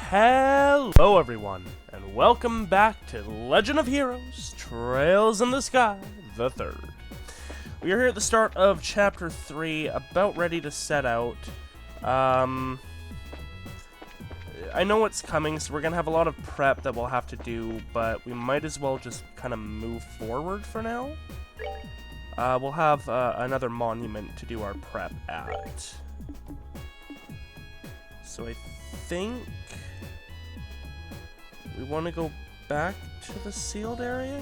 Hello everyone, and welcome back to Legend of Heroes, Trails in the Sky, the third. We are here at the start of Chapter 3, about ready to set out. I know what's coming, so we're going to have a lot of prep that we'll have to do, but we might as well just kind of move forward for now. We'll have another monument to do our prep at. So I think we want to go back to the sealed area?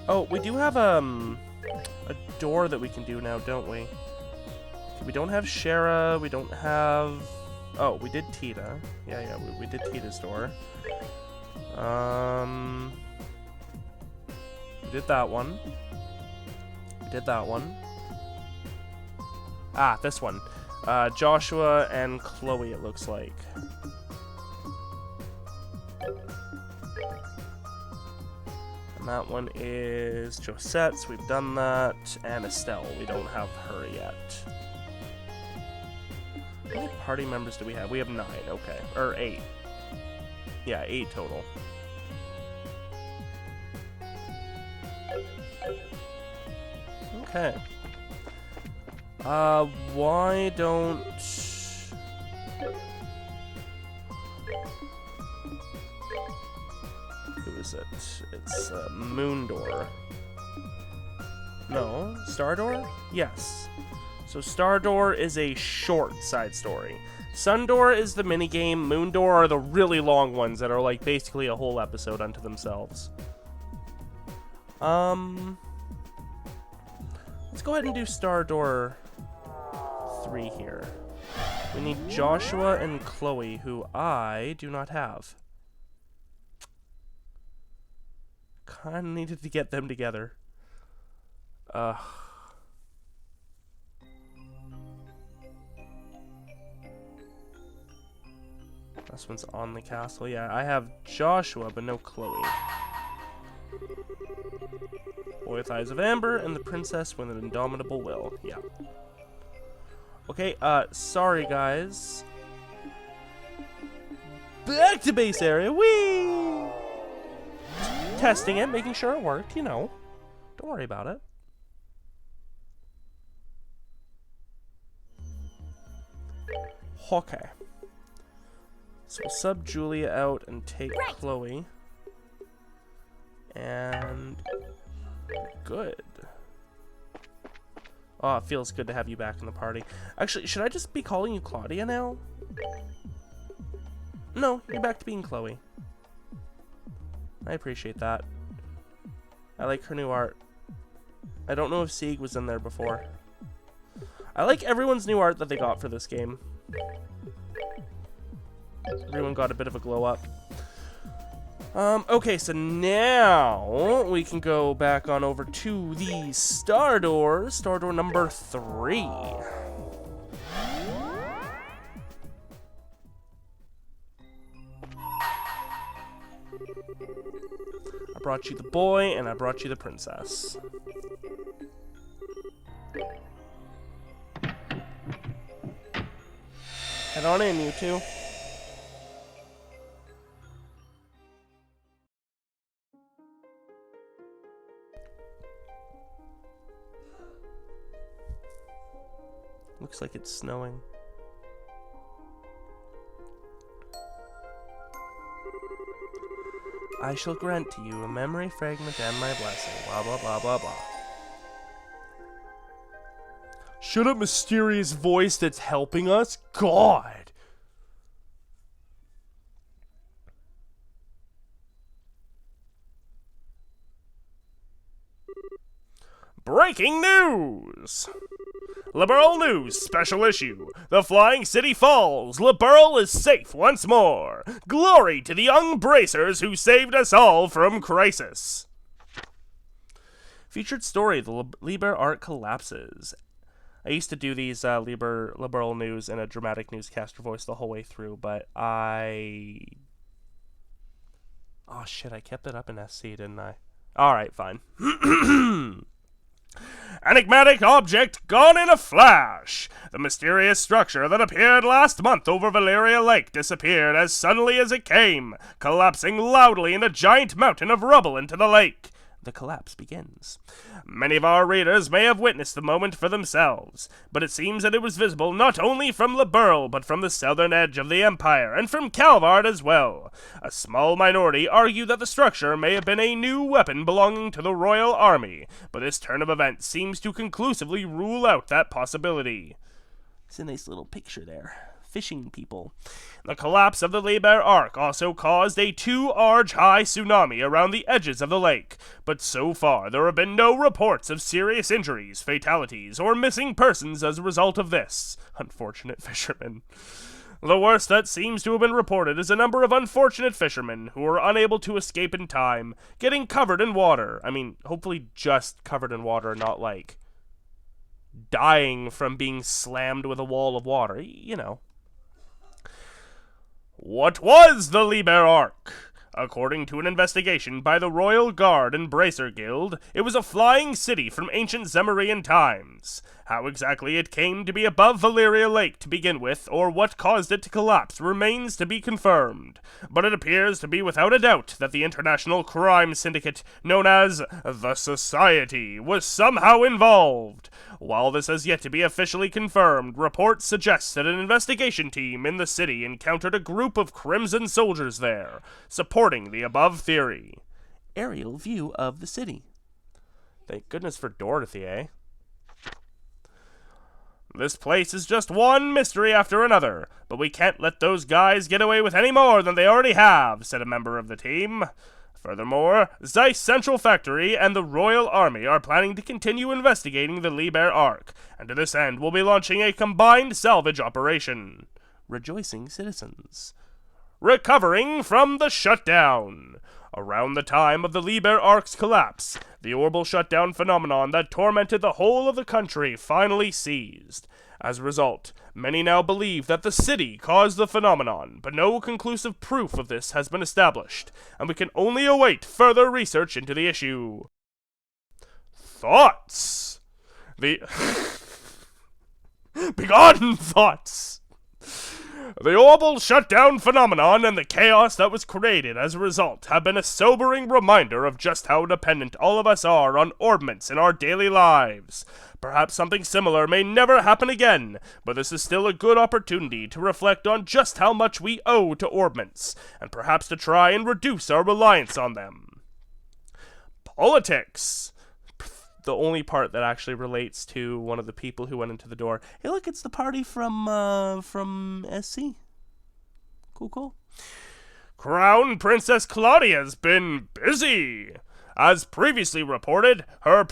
Oh, we do have a door that we can do now, don't we? We don't have Shara, we don't have... Oh, we did Tita. Yeah, we did Tita's door. We did that one. We did that one. Ah, this one. Joshua and Kloe, it looks like. And that one is Josette's, we've done that, and Estelle, we don't have her yet. How many party members do we have? We have 9, okay. Or 8. Yeah, 8 total. Okay. Why don't... Who is it? It's, Moon Door. No? Star Door? Yes. So Star Door is a short side story. Sun Door is the minigame. Moon Door are the really long ones that are, like, basically a whole episode unto themselves. Let's go ahead and do Star Door 3 here. We need Joshua and Kloe, who I do not have. Kinda needed to get them together. This one's on the castle. Yeah, I have Joshua, but no Kloe. Boy with eyes of amber, and the princess with an indomitable will. Yeah. Okay, sorry guys. Back to base area, whee! Testing it, making sure it worked, you know. Don't worry about it. Okay. So we'll sub Julia out and take Kloe. And... good. Oh, it feels good to have you back in the party. Actually, should I just be calling you Claudia now? No, you're back to being Kloe. I appreciate that. I like her new art. I don't know if Sieg was in there before. I like everyone's new art that they got for this game. Everyone got a bit of a glow up. Okay, so now we can go back on over to the Star Door number 3. I brought you the boy, and I brought you the princess. Head on in, you two. Looks like it's snowing. I shall grant to you a memory fragment and my blessing. Blah, blah, blah, blah, blah. Shut up, mysterious voice that's helping us. God! Breaking news! Liberal News Special Issue. The Flying City falls. Liberal is safe once more. Glory to the young bracers who saved us all from crisis. Featured story, the Liber Art collapses. I used to do these Liberal News in a dramatic newscaster voice the whole way through, but oh shit, I kept it up in SC, didn't I? Alright, fine. Enigmatic object gone in a flash! The mysterious structure that appeared last month over Valeria Lake disappeared as suddenly as it came, collapsing loudly in a giant mountain of rubble into the lake. The collapse begins. Many of our readers may have witnessed the moment for themselves, but it seems that it was visible not only from Liberl, but from the southern edge of the Empire, and from Calvard as well. A small minority argue that the structure may have been a new weapon belonging to the Royal Army, but this turn of events seems to conclusively rule out that possibility. It's a nice little picture there. Fishing people. The collapse of the Liber Arc also caused a 2-arch-high tsunami around the edges of the lake, but so far there have been no reports of serious injuries, fatalities, or missing persons as a result of this. Unfortunate fishermen. The worst that seems to have been reported is a number of unfortunate fishermen who were unable to escape in time, getting covered in water. I mean, hopefully just covered in water, not like dying from being slammed with a wall of water, you know. What was the Liber Arc? According to an investigation by the Royal Guard and Bracer Guild, it was a flying city from ancient Zemurian times. How exactly it came to be above Valeria Lake to begin with, or what caused it to collapse, remains to be confirmed. But it appears to be without a doubt that the international crime syndicate known as the Society was somehow involved. While this has yet to be officially confirmed, reports suggest that an investigation team in the city encountered a group of Crimson soldiers there, supporting the above theory. Aerial view of the city. Thank goodness for Dorothy, eh? This place is just one mystery after another, but we can't let those guys get away with any more than they already have, said a member of the team. Furthermore, Zeiss Central Factory and the Royal Army are planning to continue investigating the Liber Arc, and to this end will be launching a combined salvage operation. Rejoicing citizens. Recovering from the shutdown. Around the time of the Liber Arc's collapse, the orbital shutdown phenomenon that tormented the whole of the country finally ceased. As a result, many now believe that the city caused the phenomenon, but no conclusive proof of this has been established, and we can only await further research into the issue. Thoughts? Begone thoughts! The orbital shutdown phenomenon and the chaos that was created as a result have been a sobering reminder of just how dependent all of us are on orbments in our daily lives. Perhaps something similar may never happen again, but this is still a good opportunity to reflect on just how much we owe to orbments, and perhaps to try and reduce our reliance on them. Politics. The only part that actually relates to one of the people who went into the door. Hey, look, it's the party from SC. Cool. Crown Princess Claudia's been busy. As previously reported, Her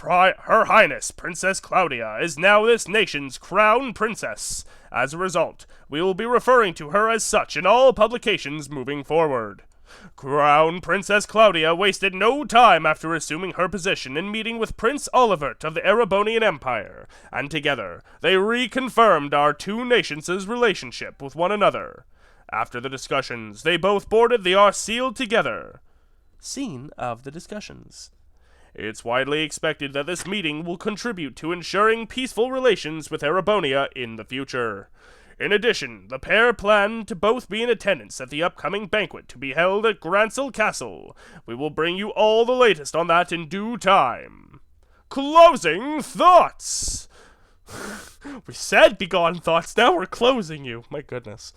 Highness Princess Claudia is now this nation's Crown Princess. As a result, we will be referring to her as such in all publications moving forward. Crown Princess Claudia wasted no time after assuming her position in meeting with Prince Olivert of the Erebonian Empire, and together they reconfirmed our two nations' relationship with one another. After the discussions, they both boarded the Arseal together. Scene of the discussions. It's widely expected that this meeting will contribute to ensuring peaceful relations with Erebonia in the future. In addition, the pair plan to both be in attendance at the upcoming banquet to be held at Grancel Castle. We will bring you all the latest on that in due time. Closing thoughts! We said begone thoughts, now we're closing you. My goodness.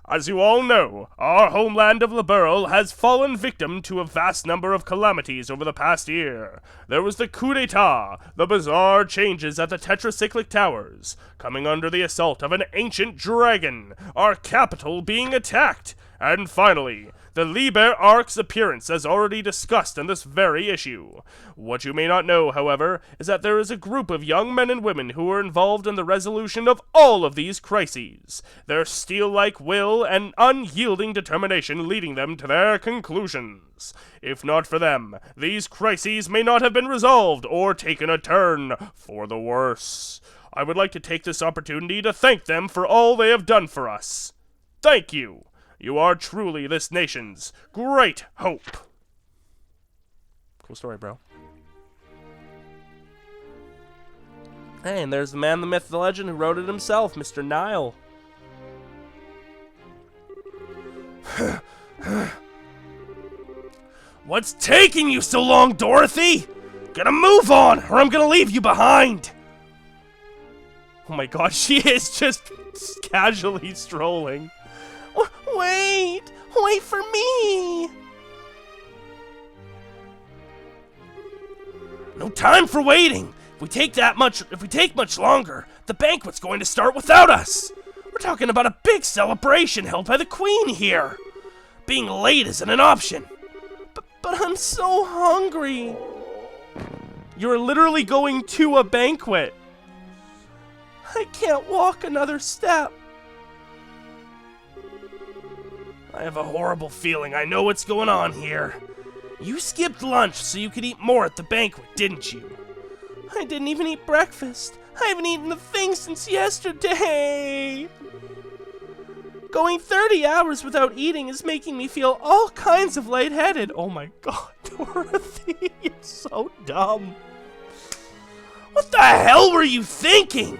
As you all know, our homeland of Liberl has fallen victim to a vast number of calamities over the past year. There was the coup d'etat, the bizarre changes at the tetracyclic towers, coming under the assault of an ancient dragon, our capital being attacked, and finally, the Liber Arc's appearance as already discussed in this very issue. What you may not know, however, is that there is a group of young men and women who are involved in the resolution of all of these crises, their steel-like will and unyielding determination leading them to their conclusions. If not for them, these crises may not have been resolved or taken a turn for the worse. I would like to take this opportunity to thank them for all they have done for us. Thank you. You are truly this nation's great hope. Cool story, bro. Hey, and there's the man, the myth, the legend who wrote it himself, Mr. Nile. What's taking you so long, Dorothy? Gotta move on, or I'm gonna leave you behind. Oh my god, she is just casually strolling. Wait for me. No time for waiting. If we take much longer, the banquet's going to start without us. We're talking about a big celebration held by the Queen here. Being late isn't an option. But I'm so hungry. You're literally going to a banquet. I can't walk another step. I have a horrible feeling I know what's going on here. You skipped lunch so you could eat more at the banquet, didn't you? I didn't even eat breakfast. I haven't eaten a thing since yesterday. Going 30 hours without eating is making me feel all kinds of lightheaded. Oh my god, Dorothy, you're so dumb. What the hell were you thinking?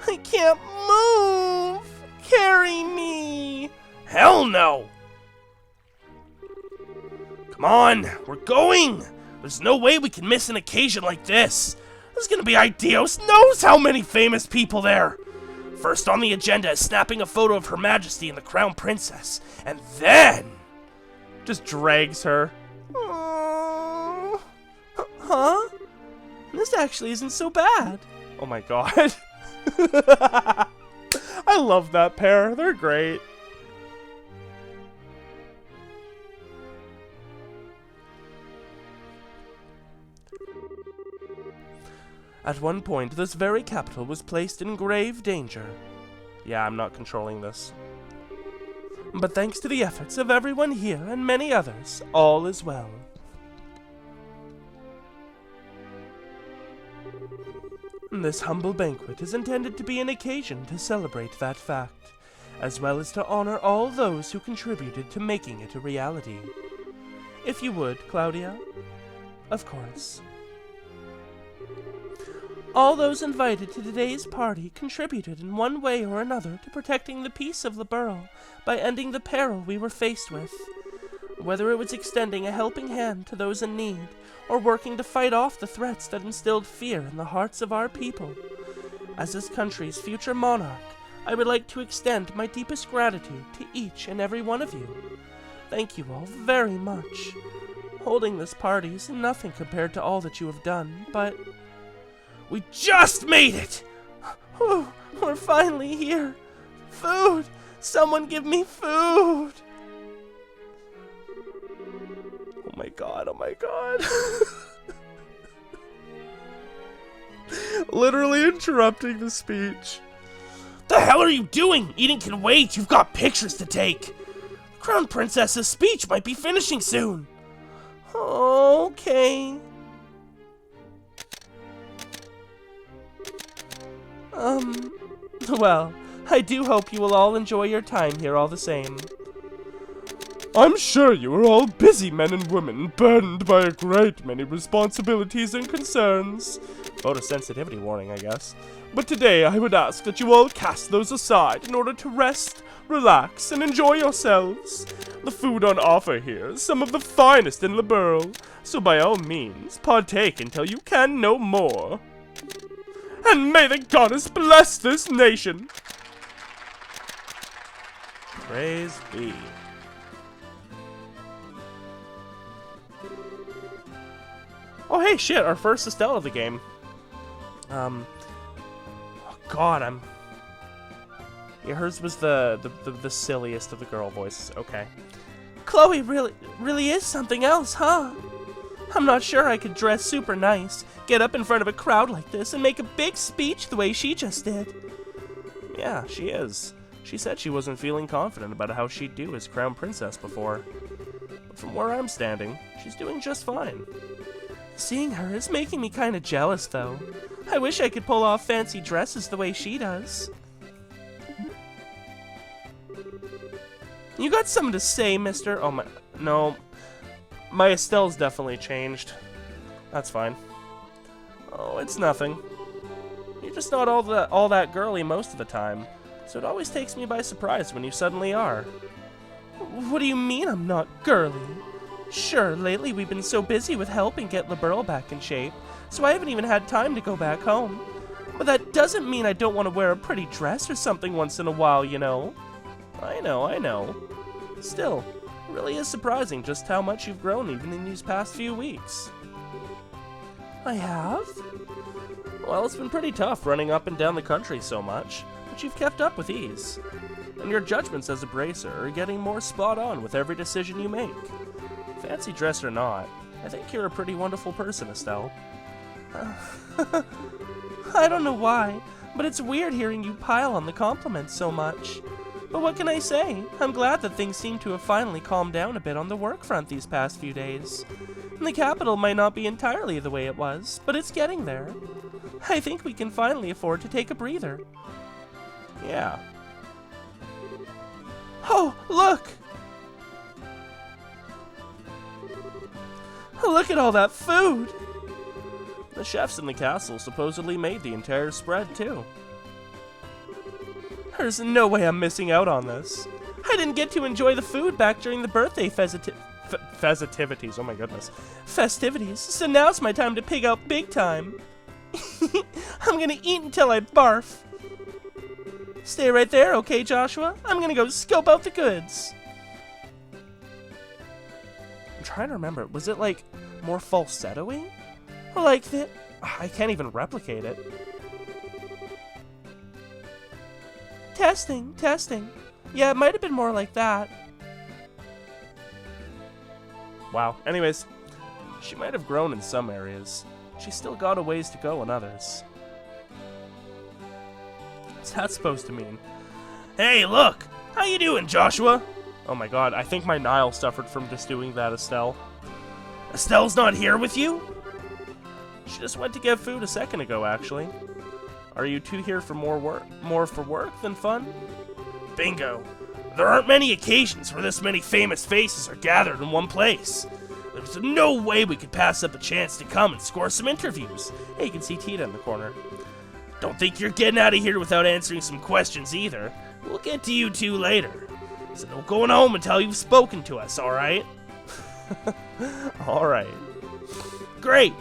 I can't move. Carry me. Hell no. Come on, we're going. There's no way we can miss an occasion like this. There's gonna be Dios knows how many famous people there. First on the agenda is snapping a photo of Her Majesty and the Crown Princess. And then... just drags her. Huh? This actually isn't so bad. Oh my god. I love that pair. They're great. At one point, this very capital was placed in grave danger. Yeah, I'm not controlling this. But thanks to the efforts of everyone here and many others, all is well. This humble banquet is intended to be an occasion to celebrate that fact, as well as to honor all those who contributed to making it a reality. If you would, Claudia, of course. All those invited to today's party contributed in one way or another to protecting the peace of the borough by ending the peril we were faced with. Whether it was extending a helping hand to those in need, or working to fight off the threats that instilled fear in the hearts of our people. As this country's future monarch, I would like to extend my deepest gratitude to each and every one of you. Thank you all very much. Holding this party is nothing compared to all that you have done, but... we just made it! Whew, we're finally here. Food! Someone give me food! Oh my god, oh my god. Literally interrupting the speech. The hell are you doing? Eating can wait, you've got pictures to take. The Crown Princess's speech might be finishing soon. Okay. Well, I do hope you will all enjoy your time here all the same. I'm sure you are all busy men and women, burdened by a great many responsibilities and concerns. Photosensitivity warning, I guess. But today I would ask that you all cast those aside in order to rest, relax, and enjoy yourselves. The food on offer here is some of the finest in the borough, so by all means, partake until you can no more. And may the goddess bless this nation! Praise be. Oh hey, shit, our first Estelle of the game. Oh god, yeah, hers was the silliest of the girl voices. Okay. Kloe really is something else, huh? I'm not sure I could dress super nice, get up in front of a crowd like this, and make a big speech the way she just did. Yeah, she is. She said she wasn't feeling confident about how she'd do as Crown Princess before. But from where I'm standing, she's doing just fine. Seeing her is making me kinda jealous, though. I wish I could pull off fancy dresses the way she does. You got something to say, mister? Oh my... no. My Estelle's definitely changed. That's fine. Oh, it's nothing. just not all that girly most of the time, so it always takes me by surprise when you suddenly are. What do you mean I'm not girly? Sure, lately we've been so busy with helping get LaBeryl back in shape, so I haven't even had time to go back home. But that doesn't mean I don't want to wear a pretty dress or something once in a while, you know. I know. Still, it really is surprising just how much you've grown even in these past few weeks. I have? Well, it's been pretty tough running up and down the country so much, but you've kept up with ease. And your judgments as a bracer are getting more spot on with every decision you make. Fancy dress or not, I think you're a pretty wonderful person, Estelle. I don't know why, but it's weird hearing you pile on the compliments so much. But what can I say? I'm glad that things seem to have finally calmed down a bit on the work front these past few days. And the capital might not be entirely the way it was, but it's getting there. I think we can finally afford to take a breather. Yeah. Oh, look! Look at all that food! The chefs in the castle supposedly made the entire spread, too. There's no way I'm missing out on this. I didn't get to enjoy the food back during the birthday festivities. Oh my goodness. Festivities. So now it's my time to pig out big time. I'm gonna eat until I barf. Stay right there, okay, Joshua? I'm gonna go scope out the goods. I'm trying to remember. Was it like more falsetto-y? Like that? I can't even replicate it. Testing. Yeah, it might have been more like that. Wow. Anyways, she might have grown in some areas. She's still got a ways to go in others. What's that supposed to mean? Hey, look! How you doing, Joshua? Oh my god, I think my Nile suffered from just doing that, Estelle. Estelle's not here with you? She just went to get food a second ago, actually. Are you two here for more for work than fun? Bingo. There aren't many occasions where this many famous faces are gathered in one place. There's no way we could pass up a chance to come and score some interviews. Hey, you can see Tita in the corner. Don't think you're getting out of here without answering some questions either. We'll get to you two later. So don't go home until you've spoken to us, alright? Alright. Great.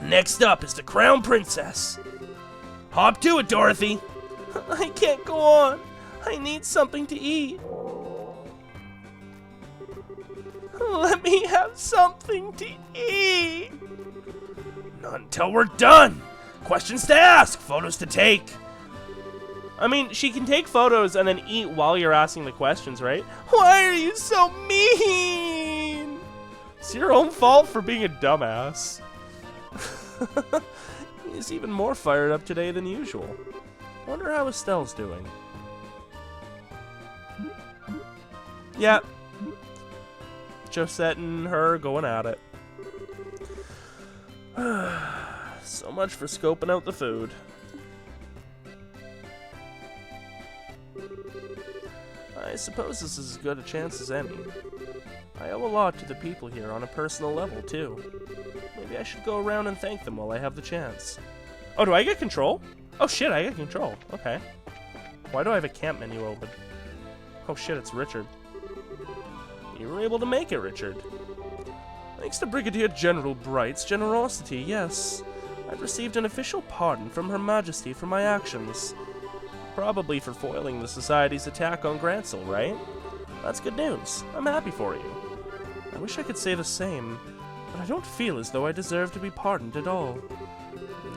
Next up is the Crown Princess. Hop to it, Dorothy. I can't go on. I need something to eat. Let me have something to eat. Not until we're done. Questions to ask, photos to take. I mean, she can take photos and then eat while you're asking the questions, right? Why are you so mean? It's your own fault for being a dumbass. He's even more fired up today than usual. Wonder how Estelle's doing. Yep. Josette and her going at it. So much for scoping out the food. I suppose this is as good a chance as any. I owe a lot to the people here on a personal level, too. Maybe I should go around and thank them while I have the chance. Oh, do I get control? Oh shit, I get control. Okay. Why do I have a camp menu open? Oh shit, it's Richard. You were able to make it, Richard. Thanks to Brigadier General Bright's generosity, yes. I've received an official pardon from Her Majesty for my actions. Probably for foiling the Society's attack on Grancel, right? That's good news. I'm happy for you. I wish I could say the same, but I don't feel as though I deserve to be pardoned at all.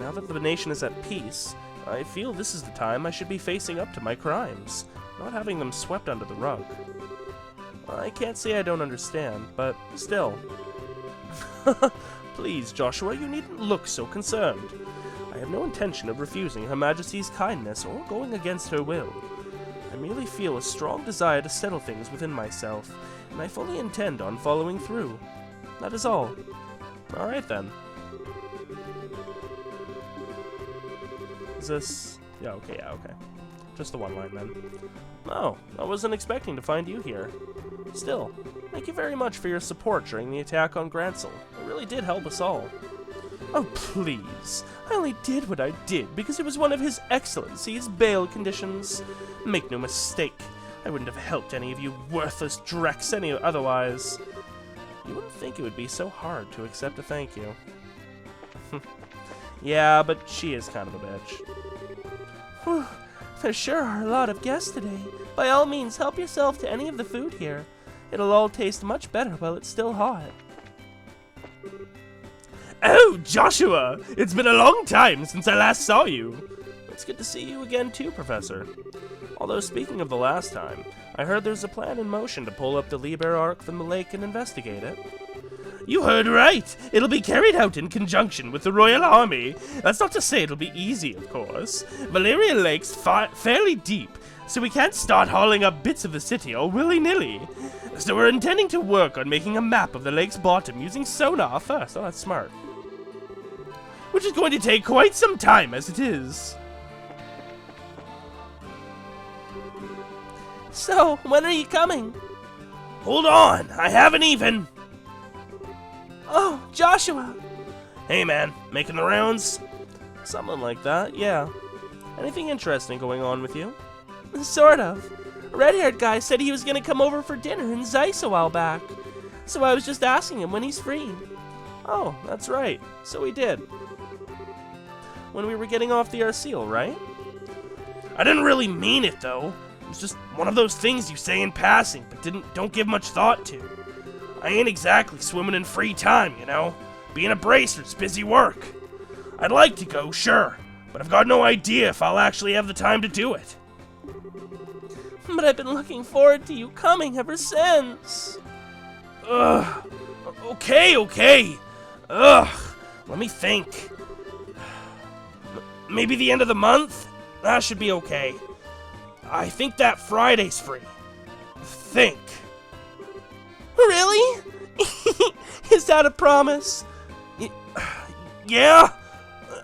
Now that the nation is at peace, I feel this is the time I should be facing up to my crimes, not having them swept under the rug. I can't say I don't understand, but still. Please, Joshua, you needn't look so concerned. I have no intention of refusing Her Majesty's kindness or going against her will. I merely feel a strong desire to settle things within myself, and I fully intend on following through. That is all. Alright then. Is this... yeah, okay. Just the one line then. Oh, I wasn't expecting to find you here. Still, thank you very much for your support during the attack on Grancel. It really did help us all. Oh, please. I only did what I did because it was one of His Excellency's bail conditions. Make no mistake, I wouldn't have helped any of you worthless dregs any otherwise. You wouldn't think it would be so hard to accept a thank you. Yeah, but she is kind of a bitch. Whew, there sure are a lot of guests today. By all means, help yourself to any of the food here. It'll all taste much better while it's still hot. Oh, Joshua! It's been a long time since I last saw you. It's good to see you again too, Professor. Although speaking of the last time, I heard there's a plan in motion to pull up the Liber Ark from the lake and investigate it. You heard right! It'll be carried out in conjunction with the Royal Army. That's not to say it'll be easy, of course. Valeria Lake's fairly deep, so we can't start hauling up bits of the city all willy-nilly. So we're intending to work on making a map of the lake's bottom using sonar first. Oh, that's smart. Which is going to take quite some time as it is. So, when are you coming? Hold on, I haven't even. Oh, Joshua. Hey man, making the rounds? Something like that, yeah. Anything interesting going on with you? Sort of. A red-haired guy said he was going to come over for dinner in Zeiss a while back. So I was just asking him when he's free. Oh, that's right. So he did. When we were getting off the Arceal, right? I didn't really mean it, though. It was just one of those things you say in passing, but don't give much thought to. I ain't exactly swimming in free time, you know? Being a bracer's busy work. I'd like to go, sure, but I've got no idea if I'll actually have the time to do it. But I've been looking forward to you coming ever since. Ugh. Okay. Ugh. Let me think. Maybe the end of the month? That should be okay. I think that Friday's free. Think. Really? Is that a promise? Yeah,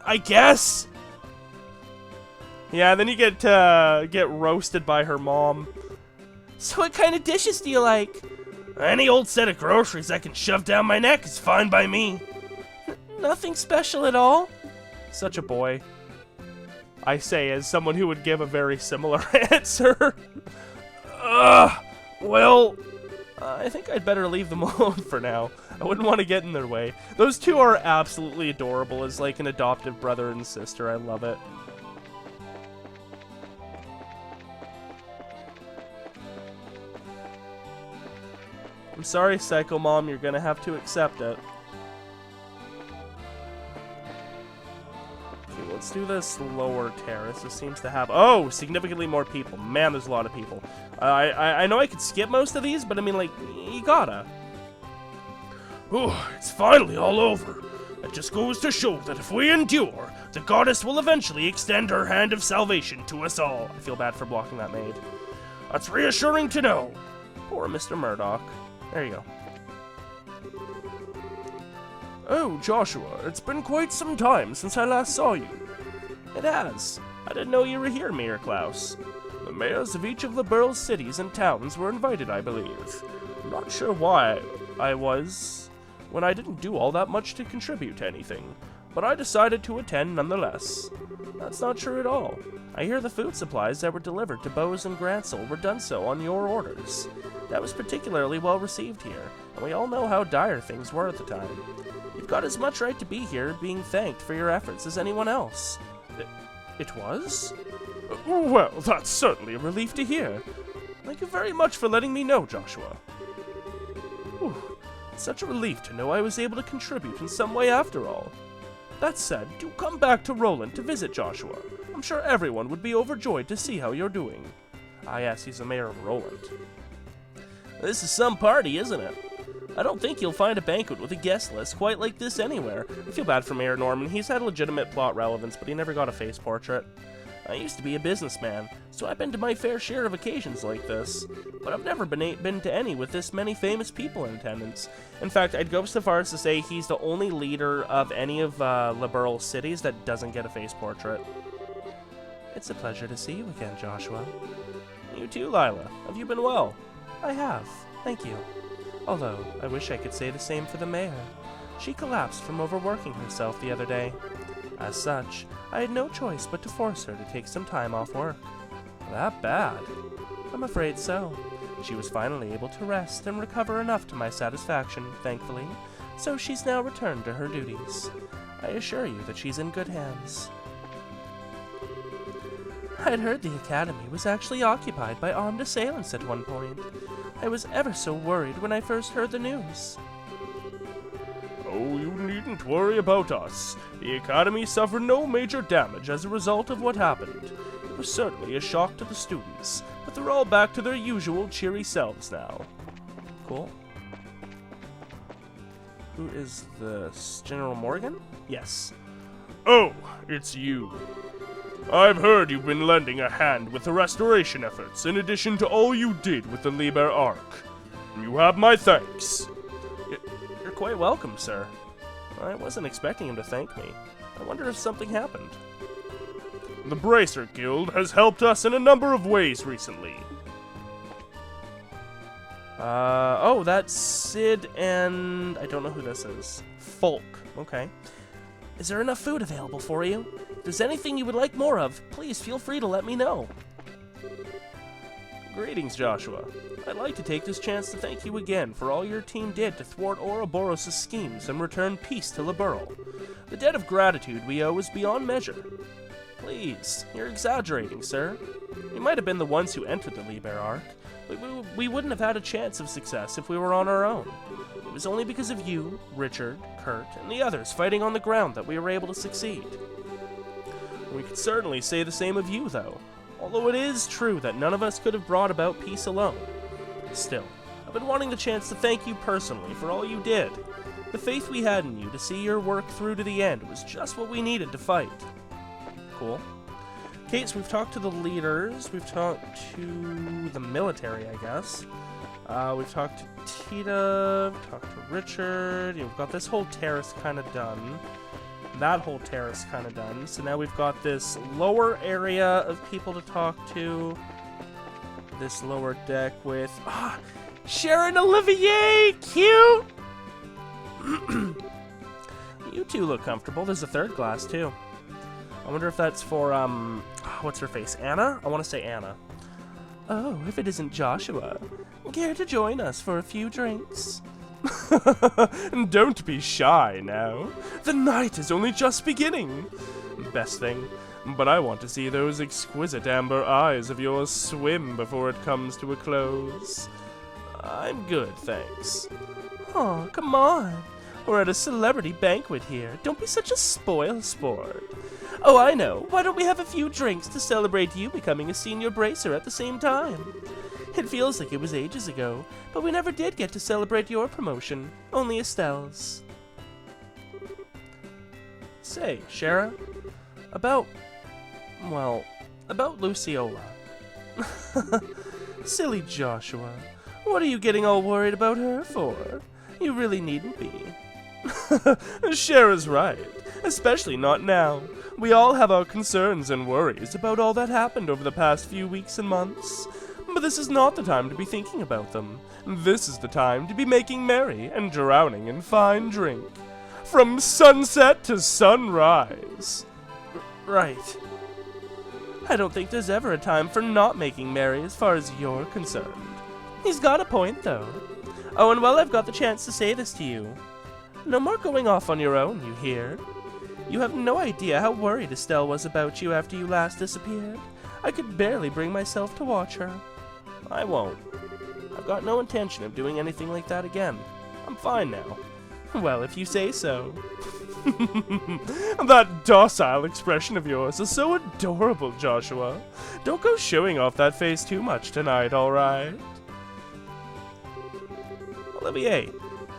I guess. Yeah, then you get roasted by her mom. So what kind of dishes do you like? Any old set of groceries I can shove down my neck is fine by me. Nothing special at all? Such a boy. I say as someone who would give a very similar answer. Well, I think I'd better leave them alone for now. I wouldn't want to get in their way. Those two are absolutely adorable as like an adoptive brother and sister. I love it. I'm sorry, Psycho Mom, you're gonna have to accept it. Okay, let's do this lower terrace. This seems to have, oh, significantly more people. Man, there's a lot of people. I know I could skip most of these, but I mean, like, you gotta. Ooh, it's finally all over. It just goes to show that if we endure, the goddess will eventually extend her hand of salvation to us all. I feel bad for blocking that maid. That's reassuring to know. Poor Mr. Murdoch. There you go. Oh, Joshua, it's been quite some time since I last saw you. It has. I didn't know you were here, Mayor Klaus. The mayors of each of the borough's cities and towns were invited, I believe. I'm not sure why I was, when I didn't do all that much to contribute to anything, but I decided to attend nonetheless. That's not true at all. I hear the food supplies that were delivered to Bose and Gransel were done so on your orders. That was particularly well received here, and we all know how dire things were at the time. You've got as much right to be here being thanked for your efforts as anyone else. It was? Well, that's certainly a relief to hear. Thank you very much for letting me know, Joshua. Whew. It's such a relief to know I was able to contribute in some way after all. That said, do come back to Roland to visit Joshua. I'm sure everyone would be overjoyed to see how you're doing. Ah yes, he's the mayor of Roland. This is some party, isn't it? I don't think you'll find a banquet with a guest list quite like this anywhere. I feel bad for Mayor Norman. He's had legitimate plot relevance, but he never got a face portrait. I used to be a businessman, so I've been to my fair share of occasions like this, but I've never been to any with this many famous people in attendance. In fact, I'd go so far as to say he's the only leader of any of liberal cities that doesn't get a face portrait. It's a pleasure to see you again, Joshua. You too, Lila. Have you been well? I have, thank you. Although, I wish I could say the same for the mayor. She collapsed from overworking herself the other day. As such, I had no choice but to force her to take some time off work. That bad? I'm afraid so. She was finally able to rest and recover enough to my satisfaction, thankfully, so she's now returned to her duties. I assure you that she's in good hands. I'd heard the academy was actually occupied by armed assailants at one point. I was ever so worried when I first heard the news. Oh, you needn't worry about us. The academy suffered no major damage as a result of what happened. It was certainly a shock to the students, but they're all back to their usual cheery selves now. Cool. Who is this? General Morgan? Yes. Oh, it's you. I've heard you've been lending a hand with the restoration efforts in addition to all you did with the Liber Arc. You have my thanks. You're quite welcome, sir. I wasn't expecting him to thank me. I wonder if something happened. The Bracer Guild has helped us in a number of ways recently. Oh, that's Sid and... I don't know who this is. Folk. Okay. Is there enough food available for you? If there's anything you would like more of, please feel free to let me know. Greetings, Joshua. I'd like to take this chance to thank you again for all your team did to thwart Ouroboros' schemes and return peace to Liberl. The debt of gratitude we owe is beyond measure. Please, you're exaggerating, sir. We might have been the ones who entered the Liber Arc, but we wouldn't have had a chance of success if we were on our own. It was only because of you, Richard, Kurt, and the others fighting on the ground that we were able to succeed. We could certainly say the same of you, though, although it is true that none of us could have brought about peace alone. Still, I've been wanting the chance to thank you personally for all you did. The faith we had in you to see your work through to the end was just what we needed to fight. Cool. Okay, so we've talked to the leaders, we've talked to the military, I guess. We've talked to Tita, we've talked to Richard, we've got this whole terrace kind of done. That whole terrace kind of done. So now we've got this lower area of people to talk to. This lower deck with... Sharon Olivier! Cute! You two look comfortable. There's a third glass, too. I wonder if that's for, what's her face? Anna? I want to say Anna. Oh, if it isn't Joshua. Care to join us for a few drinks? Don't be shy now. The night is only just beginning. Best thing, but I want to see those exquisite amber eyes of yours swim before it comes to a close. I'm good, thanks. Oh, come on. We're at a celebrity banquet here. Don't be such a spoil sport. Oh, I know. Why don't we have a few drinks to celebrate you becoming a senior bracer at the same time? It feels like it was ages ago, but we never did get to celebrate your promotion. Only Estelle's. Say, Shara, about Luciola. Silly Joshua. What are you getting all worried about her for? You really needn't be. Shara's right, especially not now. We all have our concerns and worries about all that happened over the past few weeks and months. But this is not the time to be thinking about them. This is the time to be making merry and drowning in fine drink. From sunset to sunrise. Right. I don't think there's ever a time for not making merry as far as you're concerned. He's got a point, though. Oh, and while I've got the chance to say this to you, no more going off on your own, you hear? You have no idea how worried Estelle was about you after you last disappeared. I could barely bring myself to watch her. I won't. I've got no intention of doing anything like that again. I'm fine now. Well, if you say so. That docile expression of yours is so adorable, Joshua. Don't go showing off that face too much tonight, alright? Olivier,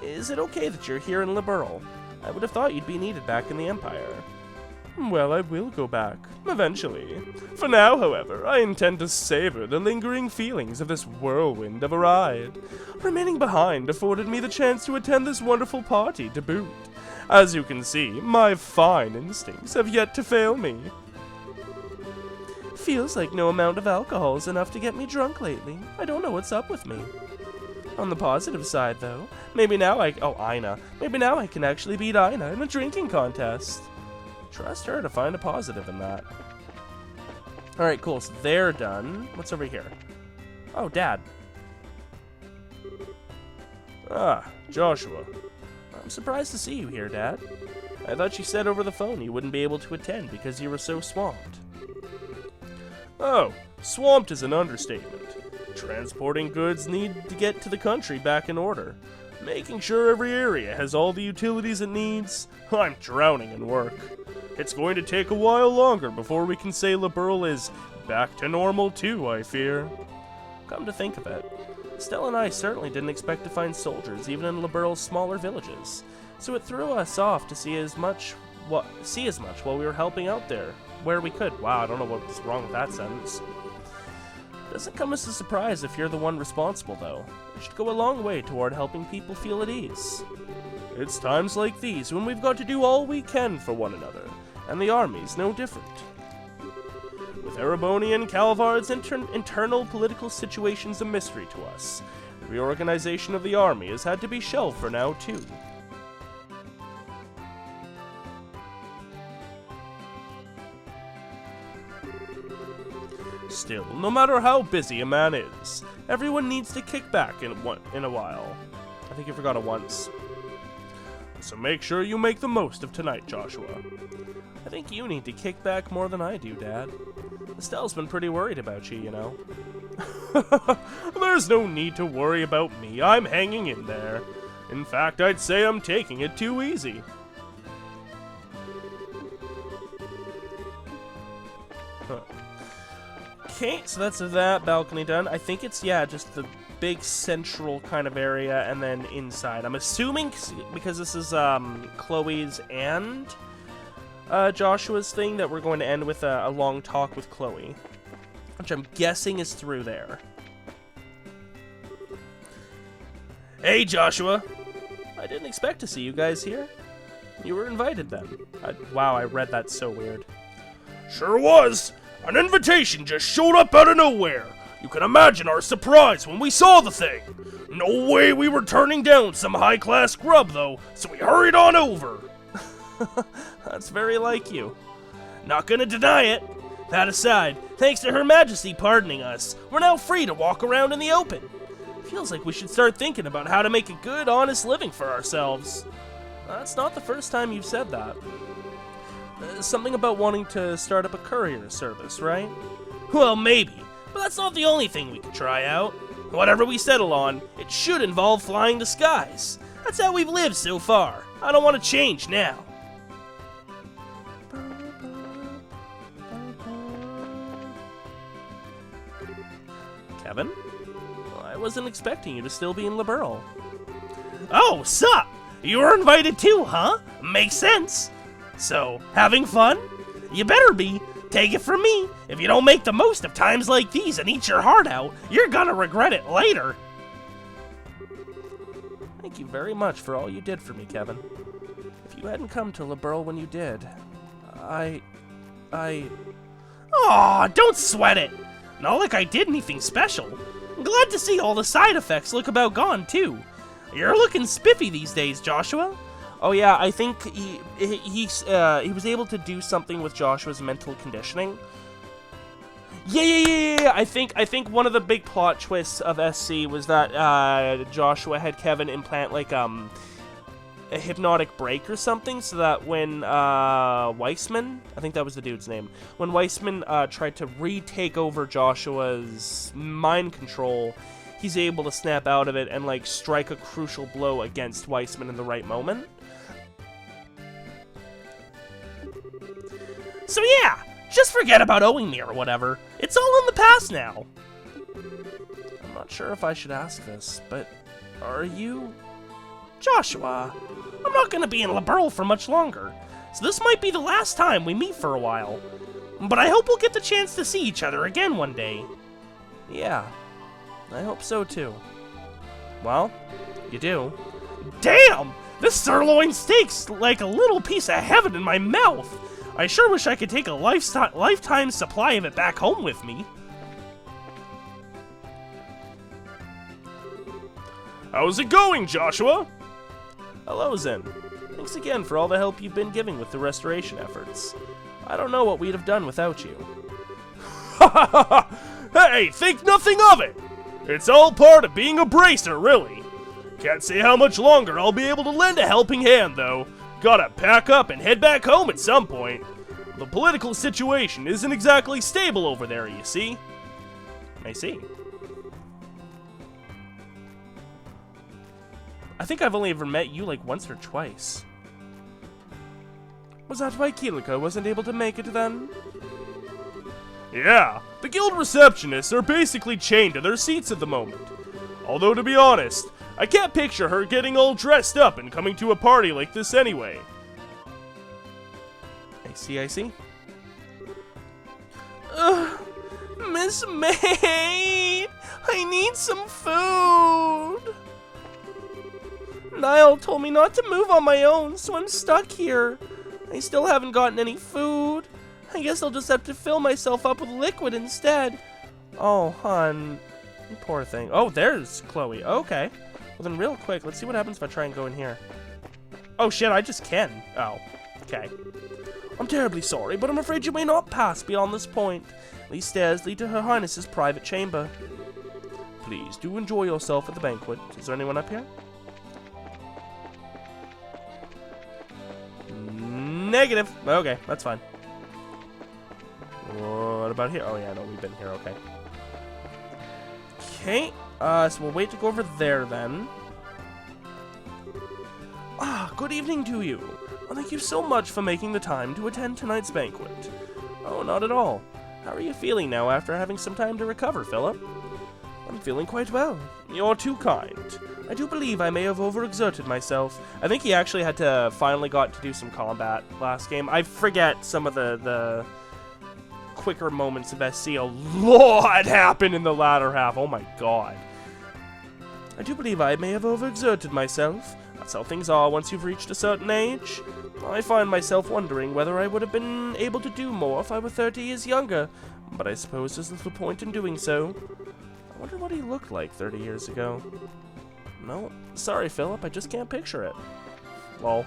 is it okay that you're here in Liberl? I would have thought you'd be needed back in the Empire. Well, I will go back, eventually. For now, however, I intend to savor the lingering feelings of this whirlwind of a ride. Remaining behind afforded me the chance to attend this wonderful party to boot. As you can see, my fine instincts have yet to fail me. Feels like no amount of alcohol is enough to get me drunk lately. I don't know what's up with me. On the positive side, though, maybe now maybe now I can actually beat Ina in a drinking contest. Trust her to find a positive in that. Alright, cool, so they're done. What's over here? Oh, Dad. Ah, Joshua. I'm surprised to see you here, Dad. I thought you said over the phone you wouldn't be able to attend because you were so swamped. Oh, swamped is an understatement. Transporting goods need to get to the country back in order. Making sure every area has all the utilities it needs. I'm drowning in work. It's going to take a while longer before we can say Liberl is back to normal too, I fear. Come to think of it, Stella and I certainly didn't expect to find soldiers even in Liberl's smaller villages, so it threw us off to see as much while we were helping out there, where we could. Wow, I don't know what's wrong with that sentence. Doesn't come as a surprise if you're the one responsible, though. It should go a long way toward helping people feel at ease. It's times like these when we've got to do all we can for one another, and the army's no different. With Ereboni and Calvard's internal political situations a mystery to us, the reorganization of the army has had to be shelved for now, too. Still, no matter how busy a man is, everyone needs to kick back in a while. I think you forgot a once. So make sure you make the most of tonight, Joshua. I think you need to kick back more than I do, Dad. Estelle's been pretty worried about you, you know. There's no need to worry about me. I'm hanging in there. In fact, I'd say I'm taking it too easy. Okay, so that's that balcony done. I think it's, yeah, just the big central kind of area and then inside. I'm assuming, because this is Chloe's and Joshua's thing, that we're going to end with a long talk with Kloe, which I'm guessing is through there. Hey, Joshua! I didn't expect to see you guys here. You were invited then. Wow, I read that so weird. Sure was! An invitation just showed up out of nowhere! You can imagine our surprise when we saw the thing! No way we were turning down some high-class grub, though, so we hurried on over! That's very like you. Not gonna deny it. That aside, thanks to Her Majesty pardoning us, we're now free to walk around in the open. Feels like we should start thinking about how to make a good, honest living for ourselves. That's not the first time you've said that. Something about wanting to start up a courier service, right? Well, maybe, but that's not the only thing we could try out. Whatever we settle on, it should involve flying the skies. That's how we've lived so far. I don't want to change now. Kevin? Well, I wasn't expecting you to still be in Liberl. Oh, sup? You were invited too, huh? Makes sense. So, having fun? You better be. Take it from me. If you don't make the most of times like these and eat your heart out, you're gonna regret it later. Thank you very much for all you did for me, Kevin. If you hadn't come to Liberl when you did, Aw, don't sweat it. Not like I did anything special. I'm glad to see all the side effects look about gone, too. You're looking spiffy these days, Joshua. Oh yeah, I think he was able to do something with Joshua's mental conditioning. Yeah. I think one of the big plot twists of SC was that Joshua had Kevin implant like a hypnotic break or something, so that when Weissman, I think that was the dude's name, when Weissman tried to retake over Joshua's mind control, he's able to snap out of it and like strike a crucial blow against Weissman in the right moment. So yeah, just forget about owing me or whatever. It's all in the past now. I'm not sure if I should ask this, but are you... Joshua, I'm not gonna be in Liberl for much longer, so this might be the last time we meet for a while. But I hope we'll get the chance to see each other again one day. Yeah, I hope so too. Well, you do. Damn! This sirloin steak's like a little piece of heaven in my mouth. I sure wish I could take a lifetime supply of it back home with me. How's it going, Joshua? Hello, Zen. Thanks again for all the help you've been giving with the restoration efforts. I don't know what we'd have done without you. Hey, think nothing of it! It's all part of being a bracer, really. Can't say how much longer I'll be able to lend a helping hand, though. Gotta pack up and head back home at some point. The political situation isn't exactly stable over there, you see. I see. I think I've only ever met you like once or twice. Was that why Kilika wasn't able to make it then? Yeah, the guild receptionists are basically chained to their seats at the moment. Although, to be honest, I can't picture her getting all dressed up and coming to a party like this anyway. I see. Miss Maid! I need some food! Niall told me not to move on my own, so I'm stuck here. I still haven't gotten any food. I guess I'll just have to fill myself up with liquid instead. Oh, hon. Poor thing. Oh, there's Kloe. Okay. Well, then real quick, let's see what happens if I try and go in here. Oh, shit, I just can. Oh, okay. I'm terribly sorry, but I'm afraid you may not pass beyond this point. These stairs lead to Her Highness's private chamber. Please do enjoy yourself at the banquet. Is there anyone up here? Negative. Okay, that's fine. What about here? Oh, yeah, no, we've been here. Okay. Okay. So we'll wait to go over there then. Ah, good evening to you. Well, thank you so much for making the time to attend tonight's banquet. Oh, not at all. How are you feeling now after having some time to recover, Philip? I'm feeling quite well. You're too kind. I do believe I may have overexerted myself. I think he actually had to finally got to do some combat last game. I forget some of the quicker moments of SC. A lot happened in the latter half. Oh my god. I do believe I may have overexerted myself. That's how things are once you've reached a certain age. I find myself wondering whether I would have been able to do more if I were 30 years younger, but I suppose there's little point in doing so. I wonder what he looked like 30 years ago. No, sorry, Philip, I just can't picture it. Lol.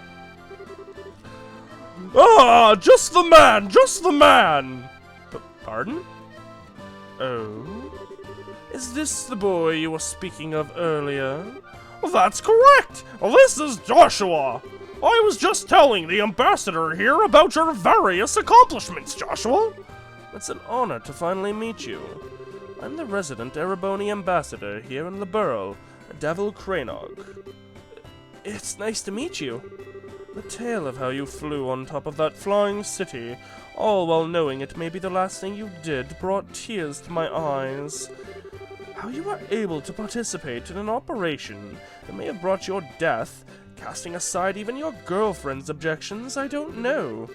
Ah, just the man, just the man! Pardon? Oh? Is this the boy you were speaking of earlier? That's correct! This is Joshua! I was just telling the ambassador here about your various accomplishments, Joshua! It's an honor to finally meet you. I'm the resident Ereboni ambassador here in the borough, Devil Cranog. It's nice to meet you. The tale of how you flew on top of that flying city, all while knowing it may be the last thing you did, brought tears to my eyes. How you were able to participate in an operation that may have brought your death, casting aside even your girlfriend's objections, I don't know.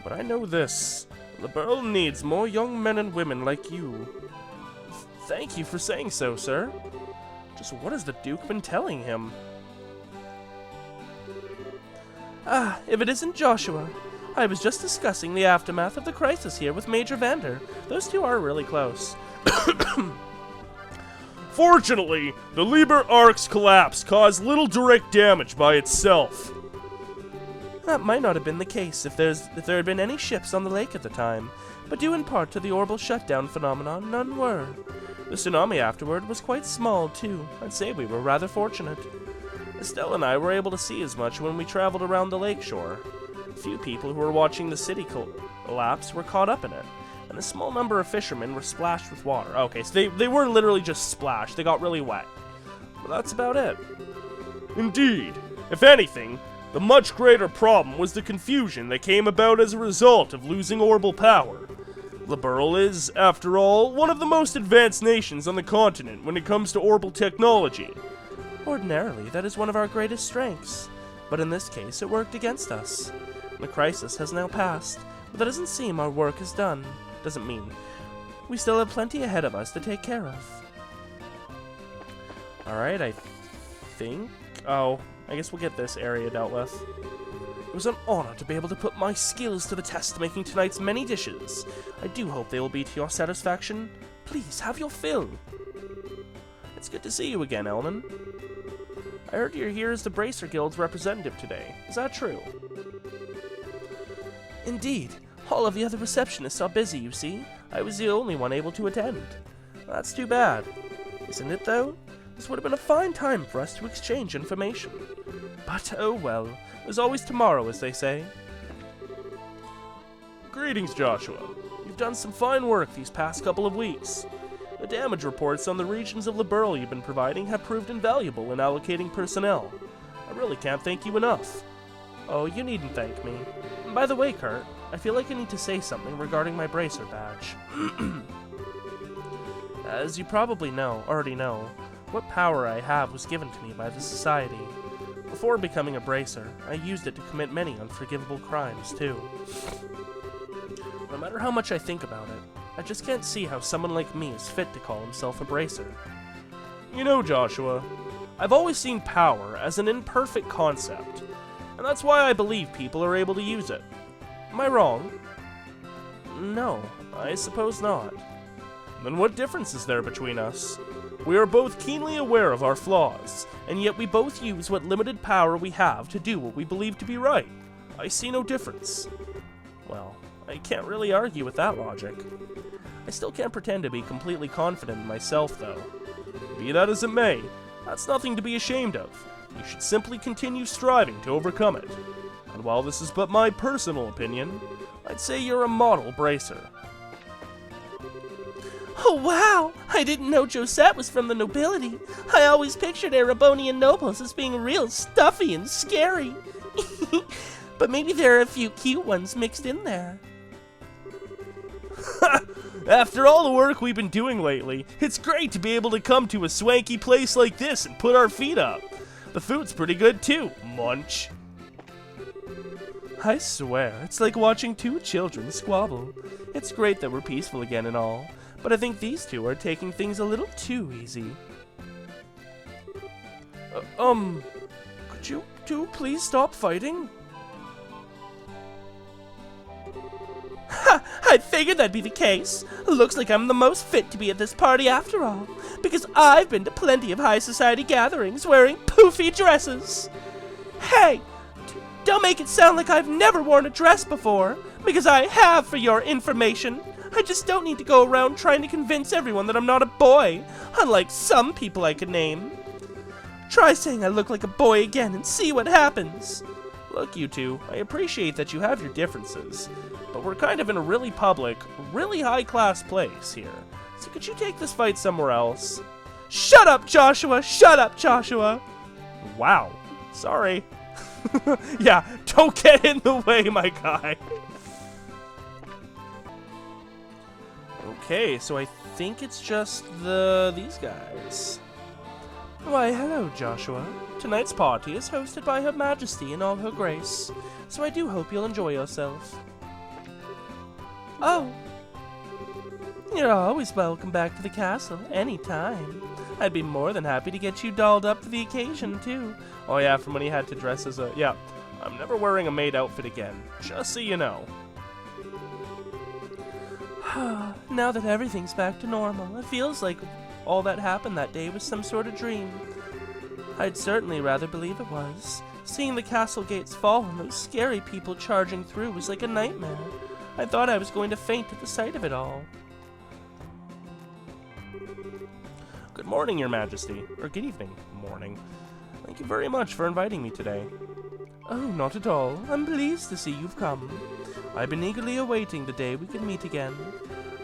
But I know this. The borough needs more young men and women like you. Thank you for saying so, sir. Just what has the Duke been telling him? Ah, if it isn't Joshua. I was just discussing the aftermath of the crisis here with Major Vander. Those two are really close. Fortunately, the Liber Ark's collapse caused little direct damage by itself. That might not have been the case if there had been any ships on the lake at the time, but due in part to the orbital shutdown phenomenon, none were. The tsunami afterward was quite small, too. I'd say we were rather fortunate. Estelle and I were able to see as much when we traveled around the lakeshore. A few people who were watching the city collapse were caught up in it, and a small number of fishermen were splashed with water. Okay, so they were literally just splashed. They got really wet. But that's about it. Indeed. If anything, the much greater problem was the confusion that came about as a result of losing orbital power. Liberl is, after all, one of the most advanced nations on the continent when it comes to orbital technology. Ordinarily, that is one of our greatest strengths. But in this case, it worked against us. The crisis has now passed, but that doesn't seem our work is done. Doesn't mean. We still have plenty ahead of us to take care of. Alright, I think... Oh, I guess we'll get this area dealt with. It was an honor to be able to put my skills to the test making tonight's many dishes. I do hope they will be to your satisfaction. Please, have your fill. It's good to see you again, Elman. I heard you're here as the Bracer Guild's representative today. Is that true? Indeed. All of the other receptionists are busy, you see. I was the only one able to attend. That's too bad. Isn't it, though? This would have been a fine time for us to exchange information. But, oh well. There's always tomorrow, as they say. Greetings, Joshua. You've done some fine work these past couple of weeks. The damage reports on the regions of Liberl you've been providing have proved invaluable in allocating personnel. I really can't thank you enough. Oh, you needn't thank me. By the way, Kurt, I feel like I need to say something regarding my Bracer badge. As you probably already know, what power I have was given to me by the Society. Before becoming a Bracer, I used it to commit many unforgivable crimes, too. No matter how much I think about it, I just can't see how someone like me is fit to call himself a Bracer. You know, Joshua, I've always seen power as an imperfect concept, and that's why I believe people are able to use it. Am I wrong? No, I suppose not. Then what difference is there between us? We are both keenly aware of our flaws, and yet we both use what limited power we have to do what we believe to be right. I see no difference. Well, I can't really argue with that logic. I still can't pretend to be completely confident in myself, though. Be that as it may, that's nothing to be ashamed of. You should simply continue striving to overcome it. And while this is but my personal opinion, I'd say you're a model Bracer. Oh wow! I didn't know Josette was from the nobility. I always pictured Erebonian nobles as being real stuffy and scary. But maybe there are a few cute ones mixed in there. After all the work we've been doing lately, it's great to be able to come to a swanky place like this and put our feet up. The food's pretty good too, munch. I swear, it's like watching two children squabble. It's great that we're peaceful again and all, but I think these two are taking things a little too easy. Could you two please stop fighting? Ha! I figured that'd be the case. Looks like I'm the most fit to be at this party after all, because I've been to plenty of high society gatherings wearing poofy dresses. Hey! Don't make it sound like I've never worn a dress before, because I have, for your information. I just don't need to go around trying to convince everyone that I'm not a boy, unlike some people I could name. Try saying I look like a boy again and see what happens. Look, you two, I appreciate that you have your differences, but we're kind of in a really public, really high-class place here. So could you take this fight somewhere else? Shut up, Joshua! Shut up, Joshua! Wow. Sorry. Yeah, don't get in the way, my guy. Okay, so I think it's just these guys. Why, hello, Joshua. Tonight's party is hosted by Her Majesty in all her grace, so I do hope you'll enjoy yourself. Oh. You're always welcome back to the castle, anytime. I'd be more than happy to get you dolled up for the occasion, too. Oh yeah, from when he had to dress as a... Yeah, I'm never wearing a maid outfit again, just so you know. Now that everything's back to normal, it feels like all that happened that day was some sort of dream. I'd certainly rather believe it was. Seeing the castle gates fall and those scary people charging through was like a nightmare. I thought I was going to faint at the sight of it all. Good morning, Your Majesty. Or good evening. Morning. Thank you very much for inviting me today. Oh, not at all. I'm pleased to see you've come. I've been eagerly awaiting the day we can meet again.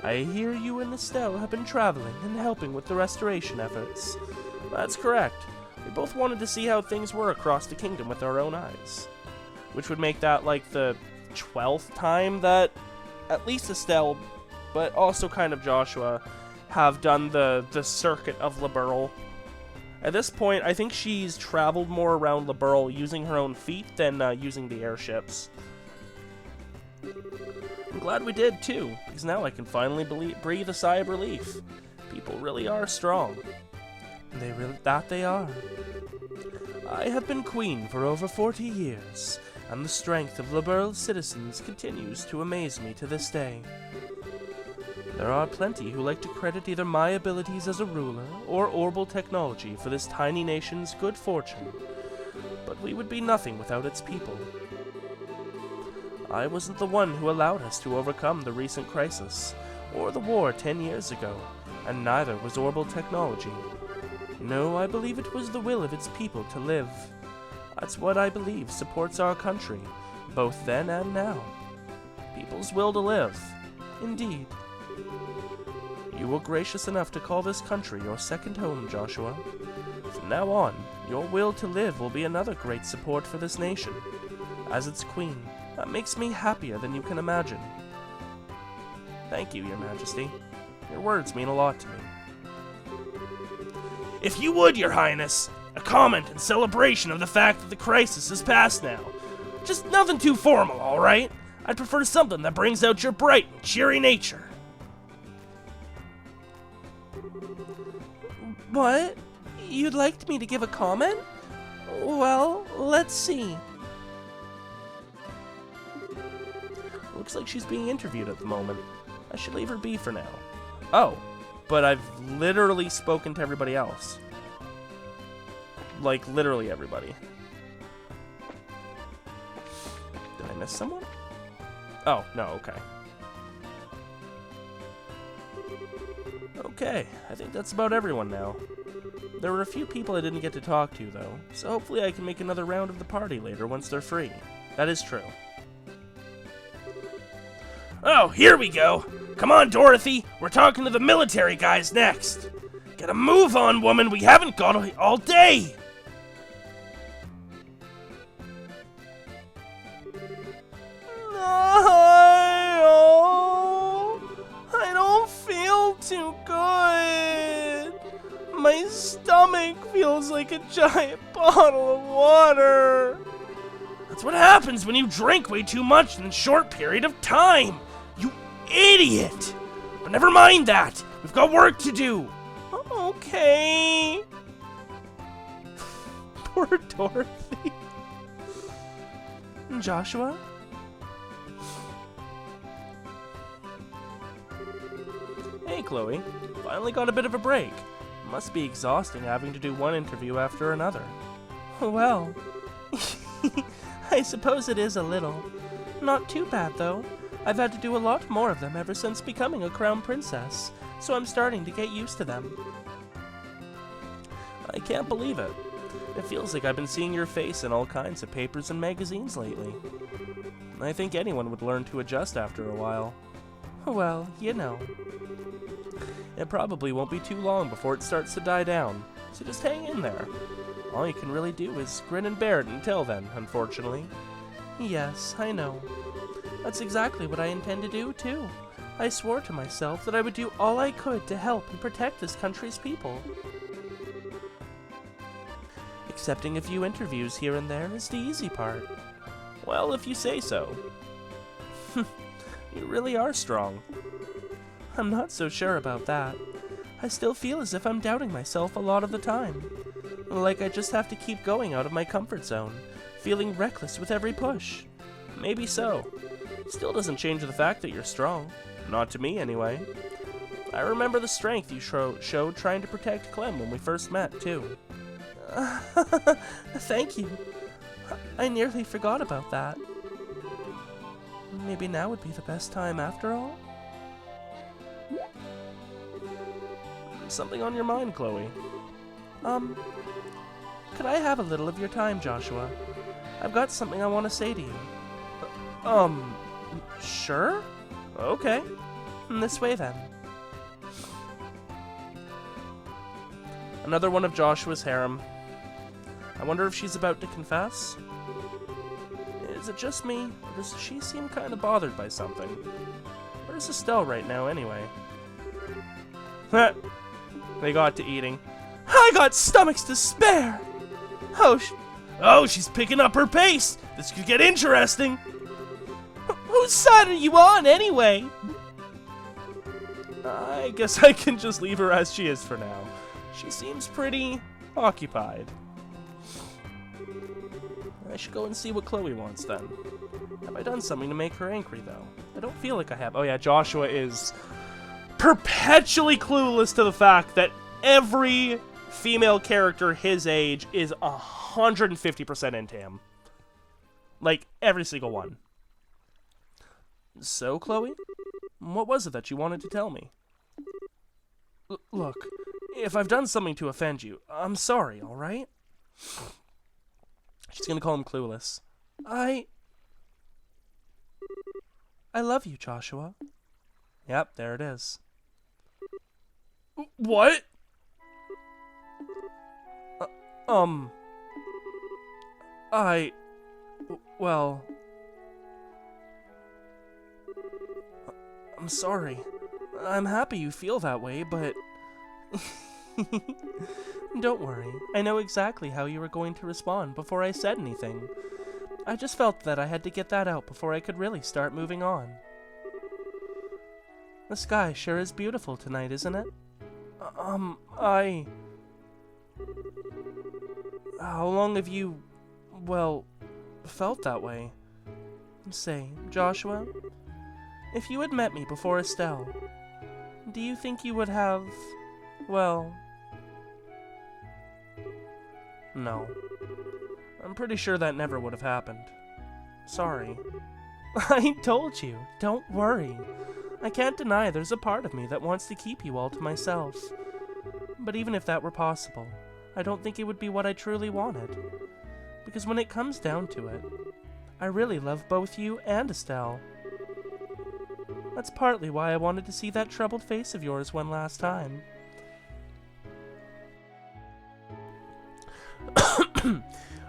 I hear you and Estelle have been traveling and helping with the restoration efforts. That's correct. We both wanted to see how things were across the kingdom with our own eyes. Which would make that like the 12th time that at least Estelle, but also kind of Joshua, have done the circuit of Liberl. At this point, I think she's traveled more around Liberl using her own feet than using the airships. I'm glad we did, too, because now I can finally breathe a sigh of relief. People really are strong. They are. I have been queen for over 40 years, and the strength of Liberl's citizens continues to amaze me to this day. There are plenty who like to credit either my abilities as a ruler or orbital technology for this tiny nation's good fortune, but we would be nothing without its people. I wasn't the one who allowed us to overcome the recent crisis, or the war 10 years ago, and neither was orbital technology. No, I believe it was the will of its people to live. That's what I believe supports our country, both then and now. People's will to live. Indeed. You were gracious enough to call this country your second home, Joshua. From now on, your will to live will be another great support for this nation. As its queen, that makes me happier than you can imagine. Thank you, Your Majesty. Your words mean a lot to me. If you would, Your Highness, a comment in celebration of the fact that the crisis is past now. Just nothing too formal, alright? I'd prefer something that brings out your bright and cheery nature. What? You'd like me to give a comment? Well, let's see. Looks like she's being interviewed at the moment. I should leave her be for now. Oh, but I've literally spoken to everybody else. Like, literally everybody. Did I miss someone? Oh, no, okay. Okay, I think that's about everyone now. There were a few people I didn't get to talk to, though, so hopefully I can make another round of the party later once they're free. That is true. Oh, here we go. Come on, Dorothy. We're talking to the military guys next. Get a move on, woman. We haven't got all day. I don't feel too good. My stomach feels like a giant bottle of water. That's what happens when you drink way too much in a short period of time. You idiot. But never mind that. We've got work to do. Okay. Poor Dorothy. Joshua? Hey, Kloe. Finally got a bit of a break. Must be exhausting having to do one interview after another. Well, I suppose it is a little. Not too bad, though. I've had to do a lot more of them ever since becoming a crown princess, so I'm starting to get used to them. I can't believe it. It feels like I've been seeing your face in all kinds of papers and magazines lately. I think anyone would learn to adjust after a while. Well, you know. It probably won't be too long before it starts to die down, so just hang in there. All you can really do is grin and bear it until then, unfortunately. Yes, I know. That's exactly what I intend to do, too. I swore to myself that I would do all I could to help and protect this country's people. Accepting a few interviews here and there is the easy part. Well, if you say so. You really are strong. I'm not so sure about that. I still feel as if I'm doubting myself a lot of the time. Like I just have to keep going out of my comfort zone, feeling reckless with every push. Maybe so. Still doesn't change the fact that you're strong. Not to me, anyway. I remember the strength you showed trying to protect Clem when we first met, too. Thank you. I nearly forgot about that. Maybe now would be the best time after all? Something on your mind, Kloe? Could I have a little of your time, Joshua? I've got something I want to say to you. Sure? Okay. This way, then. Another one of Joshua's harem. I wonder if she's about to confess? Is it just me, or does she seem kind of bothered by something? Where's Estelle right now, anyway? They got to eating. I got stomachs to spare! Oh, she's picking up her pace! This could get interesting! Whose side are you on, anyway? I guess I can just leave her as she is for now. She seems pretty occupied. I should go and see what Kloe wants then. Have I done something to make her angry, though? I don't feel like I have. Oh yeah, Joshua is perpetually clueless to the fact that every female character his age is 150% into him. Like, every single one. So, Kloe, what was it that you wanted to tell me? Look, if I've done something to offend you, I'm sorry, alright? She's gonna call him clueless. I love you, Joshua. Yep, there it is. What? Well... I'm sorry. I'm happy you feel that way, but... Don't worry. I know exactly how you were going to respond before I said anything. I just felt that I had to get that out before I could really start moving on. The sky sure is beautiful tonight, isn't it? How long have you, well, felt that way? Say, Joshua, if you had met me before Estelle, do you think you would have, well... No. I'm pretty sure that never would have happened. Sorry. I told you, don't worry. I can't deny there's a part of me that wants to keep you all to myself. But even if that were possible, I don't think it would be what I truly wanted. Because when it comes down to it, I really love both you and Estelle. That's partly why I wanted to see that troubled face of yours one last time.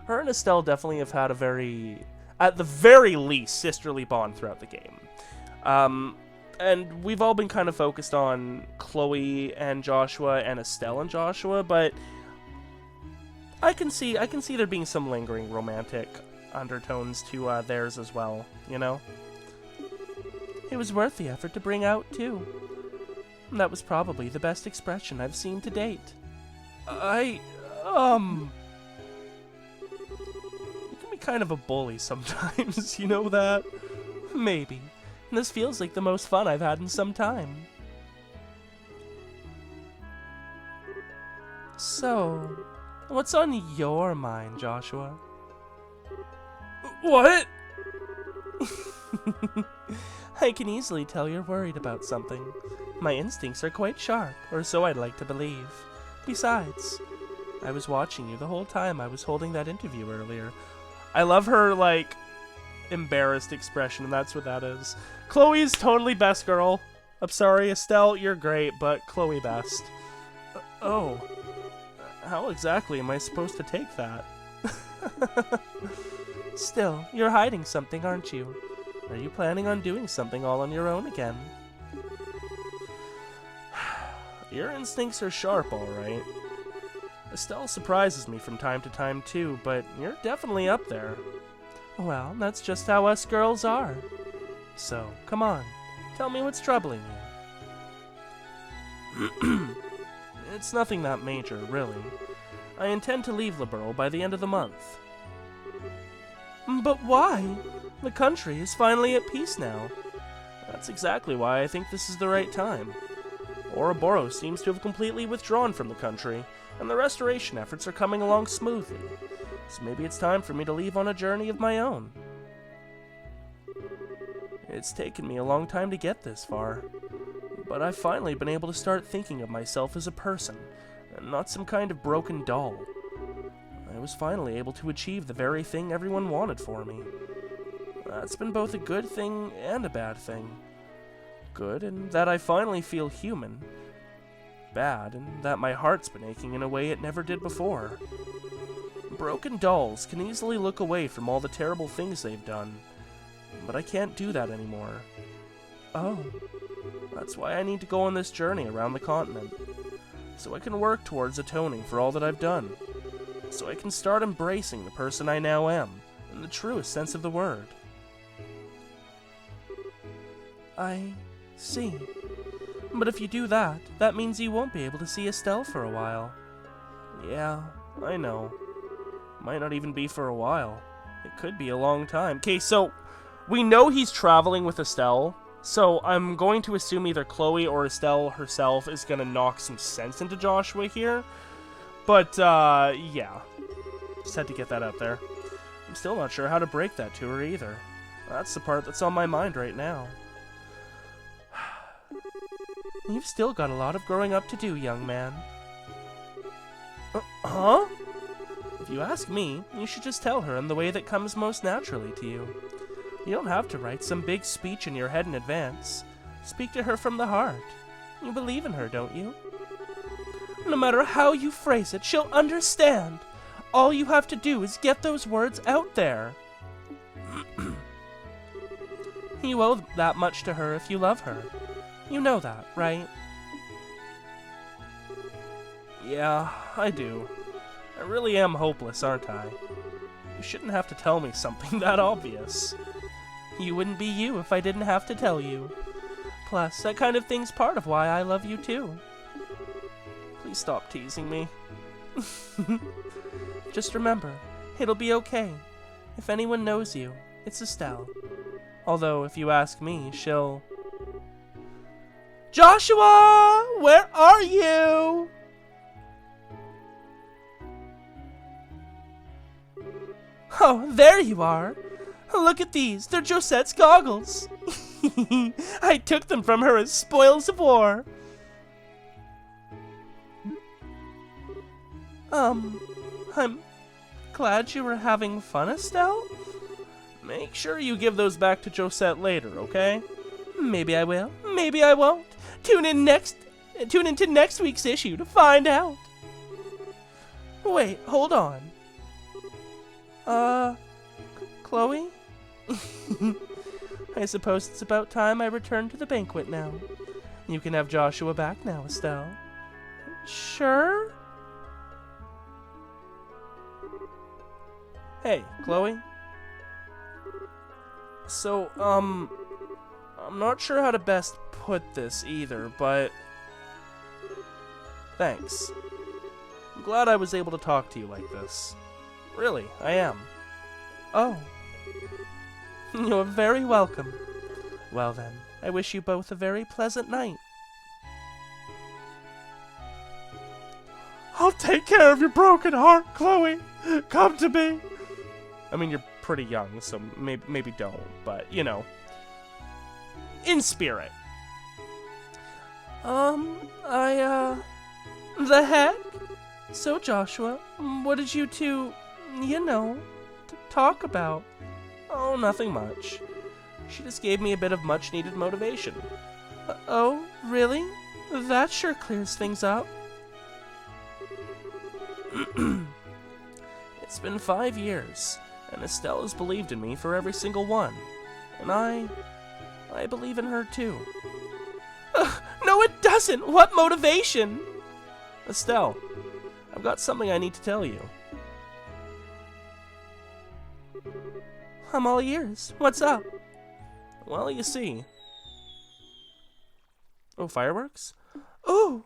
Her and Estelle definitely have had a very, at the very least, sisterly bond throughout the game. And we've all been kind of focused on Kloe and Joshua and Estelle and Joshua, but I can see there being some lingering romantic undertones to theirs as well, you know? It was worth the effort to bring out, too. That was probably the best expression I've seen to date. You can be kind of a bully sometimes, you know that? Maybe. This feels like the most fun I've had in some time. So, what's on your mind, Joshua? What? I can easily tell you're worried about something. My instincts are quite sharp, or so I'd like to believe. Besides, I was watching you the whole time I was holding that interview earlier. I love her, like, embarrassed expression, and that's what that is. Chloe's totally best girl. I'm sorry, Estelle, you're great, but Kloe best. Oh. How exactly am I supposed to take that? Still, you're hiding something, aren't you? Are you planning on doing something all on your own again? Your instincts are sharp, alright. Estelle surprises me from time to time, too, but you're definitely up there. Well, that's just how us girls are. So, come on, tell me what's troubling you. It's nothing that major, really. I intend to leave Liberal by the end of the month. But why? The country is finally at peace now. That's exactly why I think this is the right time. Ouroboros seems to have completely withdrawn from the country, and the restoration efforts are coming along smoothly. So maybe it's time for me to leave on a journey of my own. It's taken me a long time to get this far, but I've finally been able to start thinking of myself as a person, and not some kind of broken doll. I was finally able to achieve the very thing everyone wanted for me. That's been both a good thing and a bad thing. Good in that I finally feel human. Bad in that my heart's been aching in a way it never did before. Broken dolls can easily look away from all the terrible things they've done, but I can't do that anymore. Oh, that's why I need to go on this journey around the continent, so I can work towards atoning for all that I've done, so I can start embracing the person I now am, in the truest sense of the word. I see. But if you do that, that means you won't be able to see Estelle for a while. Yeah, I know. Might not even be for a while. It could be a long time. Okay, so we know he's traveling with Estelle So I'm going to assume either Kloe or Estelle herself is going to knock some sense into Joshua here. But, yeah. Just had to get that out there. I'm still not sure how to break that to her either. That's the part that's on my mind right now. You've still got a lot of growing up to do, young man. Huh? If you ask me, you should just tell her in the way that comes most naturally to you. You don't have to write some big speech in your head in advance. Speak to her from the heart. You believe in her, don't you? No matter how you phrase it, she'll understand. All you have to do is get those words out there. You owe that much to her if you love her. You know that, right? Yeah, I do. I really am hopeless, aren't I? You shouldn't have to tell me something that obvious. You wouldn't be you if I didn't have to tell you. Plus, that kind of thing's part of why I love you too. Please stop teasing me. Just remember, it'll be okay. If anyone knows you, it's Estelle. Although, if you ask me, she'll... Joshua! Where are you? Oh, there you are. Look at these. They're Josette's goggles. I took them from her as spoils of war. I'm glad you were having fun, Estelle. Make sure you give those back to Josette later, okay? Maybe I will. Maybe I won't. Tune into next week's issue to find out. Wait, hold on. Kloe? I suppose it's about time I return to the banquet now. You can have Joshua back now, Estelle. Sure? Hey, Kloe? So, I'm not sure how to best put this either, but... Thanks. I'm glad I was able to talk to you like this. Really, I am. Oh. You're very welcome. Well then, I wish you both a very pleasant night. I'll take care of your broken heart, Kloe. Come to me. I mean, you're pretty young, so maybe don't, but, you know. In spirit. The heck? So, Joshua, what did you two, talk about? Oh, nothing much. She just gave me a bit of much-needed motivation. Oh, really? That sure clears things up. It's been 5 years, and Estelle has believed in me for every single one. And I believe in her too. No, it doesn't! What motivation? Estelle, I've got something I need to tell you. I'm all ears. What's up? Well, you see. Oh, fireworks? Ooh!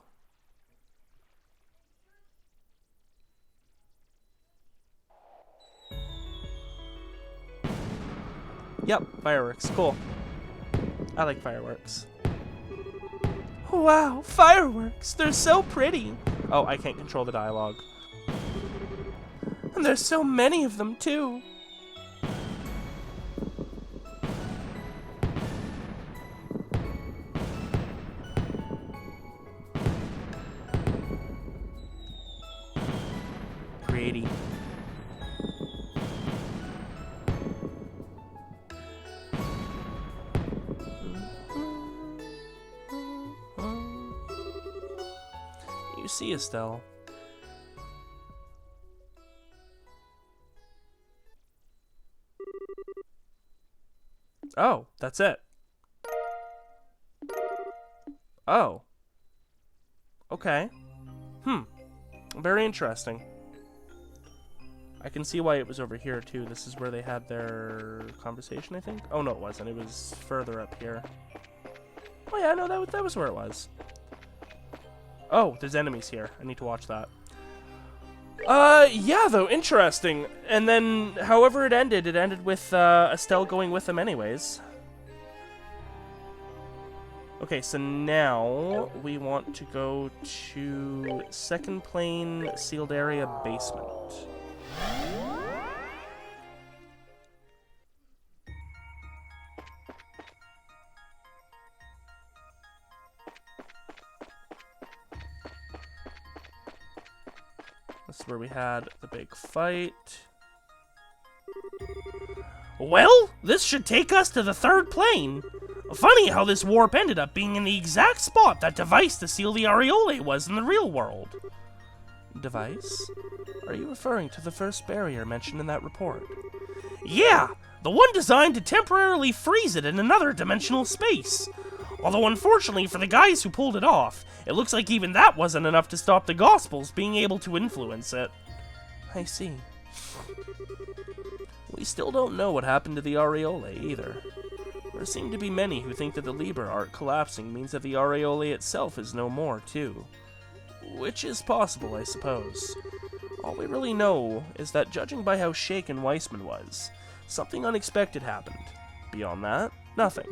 Yep, fireworks. Cool. I like fireworks. Wow, fireworks! They're so pretty! Oh, I can't control the dialogue. And there's so many of them, too. Pretty. You see, Estelle. Oh, that's it. Oh. Okay. Very interesting. I can see why it was over here, too. This is where they had their conversation, I think? Oh, no, it wasn't. It was further up here. Oh, yeah, no, that was where it was. Oh, there's enemies here. I need to watch that. Yeah, though, interesting. And then, however it ended with, Estelle going with them anyways. Okay, so now we want to go to second plane sealed area basement. This is where we had the big fight. Well, this should take us to the third plane. Funny how this warp ended up being in the exact spot that device to seal the areole was in the real world. Device? Are you referring to the first barrier mentioned in that report? Yeah, the one designed to temporarily freeze it in another dimensional space. Although unfortunately for the guys who pulled it off, it looks like even that wasn't enough to stop the Gospels being able to influence it. I see. We still don't know what happened to the areole either. There seem to be many who think that the Liber arc collapsing means that the areole itself is no more, too. Which is possible, I suppose. All we really know is that, judging by how shaken Weissman was, something unexpected happened. Beyond that, nothing.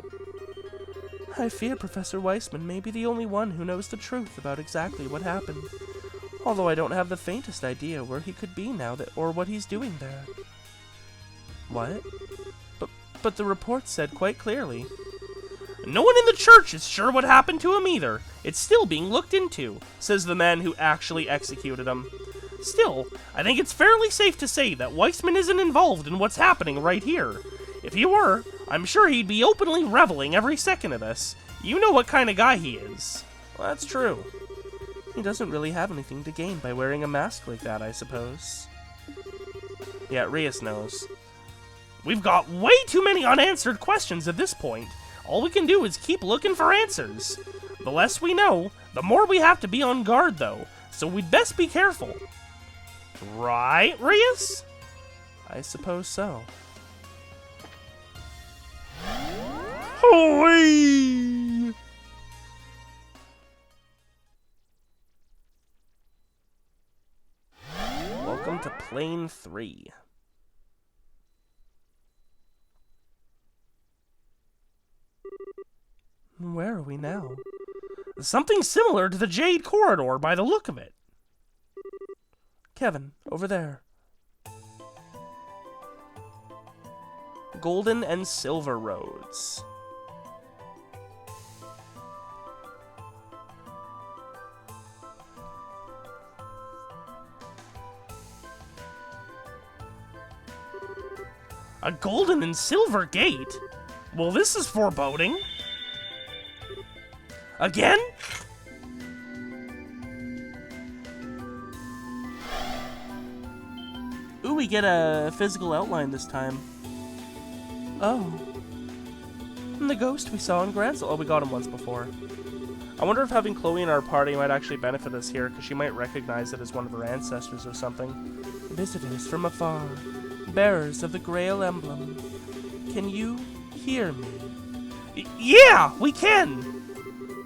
I fear Professor Weissman may be the only one who knows the truth about exactly what happened. Although I don't have the faintest idea where he could be now or what he's doing there. What? But the report said quite clearly. No one in the church is sure what happened to him either. It's still being looked into, says the man who actually executed him. Still, I think it's fairly safe to say that Weissman isn't involved in what's happening right here. If he were, I'm sure he'd be openly reveling every second of this. You know what kind of guy he is. Well, that's true. He doesn't really have anything to gain by wearing a mask like that, I suppose. Yeah, Rias knows. We've got way too many unanswered questions at this point. All we can do is keep looking for answers. The less we know, the more we have to be on guard, though, so we'd best be careful. Right, Rias? I suppose so. Hoi! Welcome to Plane 3. Where are we now? Something similar to the Jade Corridor by the look of it. Kevin, over there. Golden and silver roads. A golden and silver gate? Well, this is foreboding. Again? Ooh, we get a physical outline this time. Oh. And the ghost we saw in Gransel. Oh, we got him once before. I wonder if having Kloe in our party might actually benefit us here, because she might recognize it as one of her ancestors or something. Visitors from afar, bearers of the Grail emblem. Can you hear me? Yeah, we can!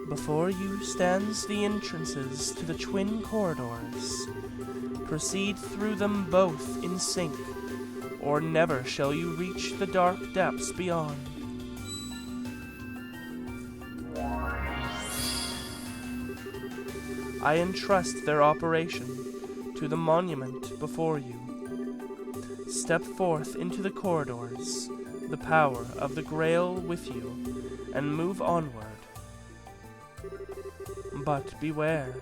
Before you stands the entrances to the twin corridors. Proceed through them both in sync, or never shall you reach the dark depths beyond. I entrust their operation to the monument before you. Step forth into the corridors, the power of the Grail with you, and move onward. But beware,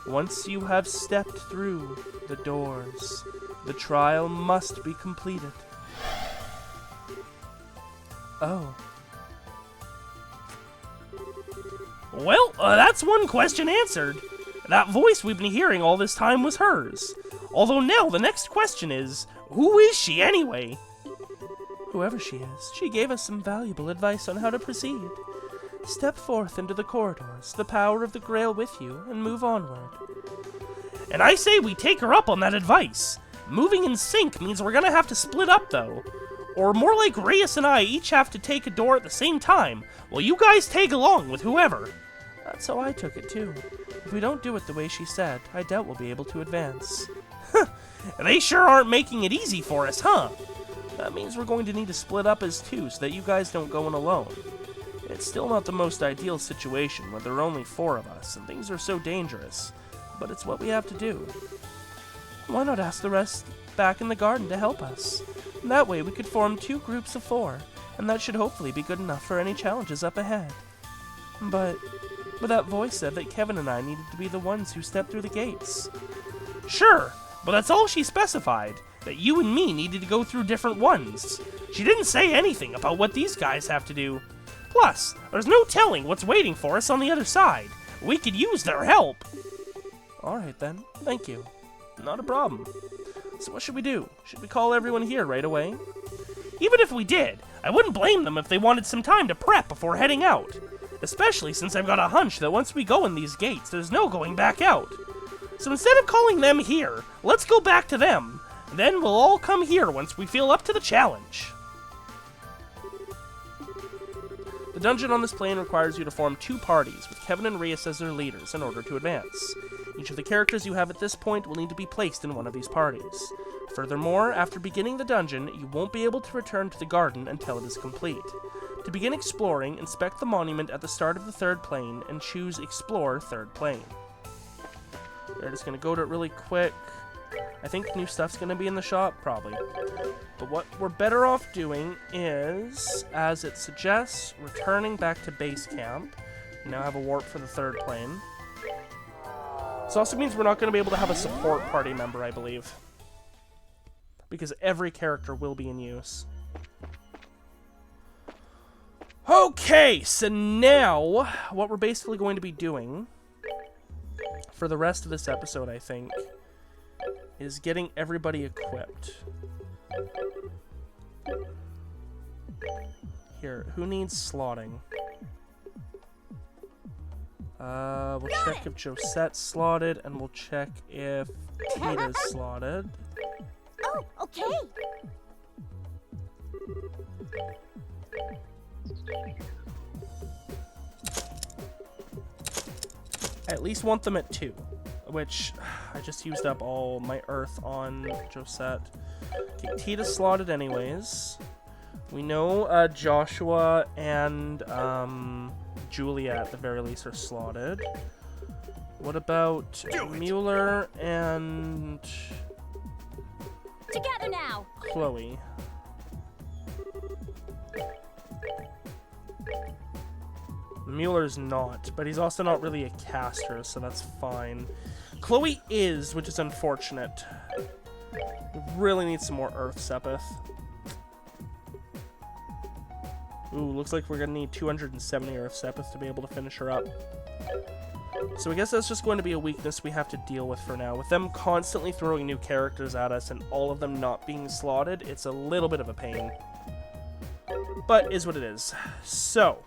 once you have stepped through the doors, the trial must be completed. Oh. Well, that's one question answered. That voice we've been hearing all this time was hers. Although now the next question is, who is she anyway? Whoever she is, she gave us some valuable advice on how to proceed. Step forth into the corridors, the power of the Grail with you, and move onward. And I say we take her up on that advice. Moving in sync means we're gonna have to split up, though. Or more like Reyes and I each have to take a door at the same time, while you guys tag along with whoever. That's how I took it, too. If we don't do it the way she said, I doubt we'll be able to advance. They sure aren't making it easy for us, huh? That means we're going to need to split up as two so that you guys don't go in alone. It's still not the most ideal situation where there are only 4 of us and things are so dangerous, but it's what we have to do. Why not ask the rest back in the garden to help us? That way we could form 2 groups of 4, and that should hopefully be good enough for any challenges up ahead. But that voice said that Kevin and I needed to be the ones who stepped through the gates. Sure, but that's all she specified, that you and me needed to go through different ones. She didn't say anything about what these guys have to do. Plus, there's no telling what's waiting for us on the other side. We could use their help. Alright then, thank you. Not a problem. So what should we do? Should we call everyone here right away? Even if we did, I wouldn't blame them if they wanted some time to prep before heading out. Especially since I've got a hunch that once we go in these gates, there's no going back out. So instead of calling them here, let's go back to them. Then we'll all come here once we feel up to the challenge. The dungeon on this plane requires you to form 2 parties, with Kevin and Rias as their leaders, in order to advance. Each of the characters you have at this point will need to be placed in one of these parties. Furthermore, after beginning the dungeon, you won't be able to return to the garden until it is complete. To begin exploring, inspect the monument at the start of the 3rd plane and choose Explore 3rd Plane. We're just going to go to it really quick. I think new stuff's going to be in the shop, probably. But what we're better off doing is, as it suggests, returning back to base camp. We now have a warp for the 3rd plane. This also means we're not going to be able to have a support party member, I believe. Because every character will be in use. Okay, so now what we're basically going to be doing for the rest of this episode, I think, is getting everybody equipped. Here, who needs slotting? We'll check if Josette's slotted, and we'll check if Tita's slotted. Oh, okay. I at least want them at 2, which I just used up all my earth on Josette. Okay, Tita's slotted anyways. We know Joshua and Julia at the very least are slotted. What about Mueller and Together now. Kloe? Mueller's not, but he's also not really a caster, so that's fine. Kloe is, which is unfortunate. We really need some more Earth Sepith. Ooh, looks like we're gonna need 270 Earth Sepith to be able to finish her up. So I guess that's just going to be a weakness we have to deal with for now. With them constantly throwing new characters at us and all of them not being slotted, it's a little bit of a pain. But is what it is. So,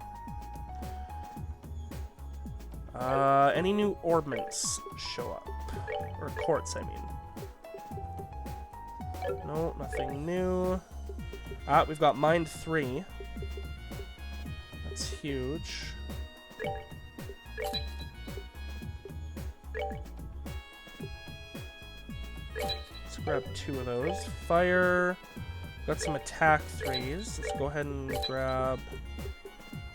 any new orbments show up? Or quartz, I mean. No, nothing new. We've got Mind 3. That's huge. Let's grab 2 of those. Fire. Got some attack 3s. Let's go ahead and grab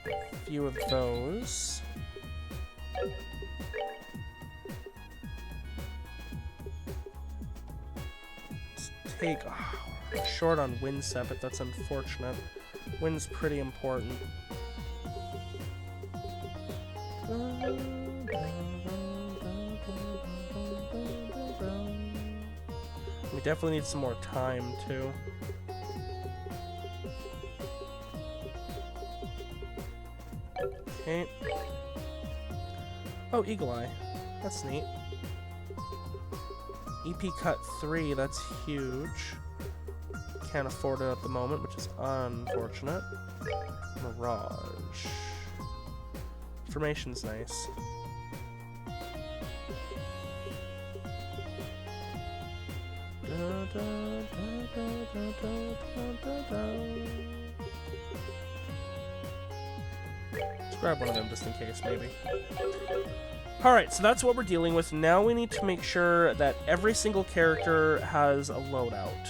a few of those. Let's take... we're short on wind sepith. That's unfortunate. Wind's pretty important. We definitely need some more time, too. Okay. Oh, Eagle Eye. That's neat. EP Cut 3, that's huge. Can't afford it at the moment, which is unfortunate. Mirage. Formation's nice. Let's grab one of them just in case, maybe. Alright, so that's what we're dealing with. Now we need to make sure that every single character has a loadout.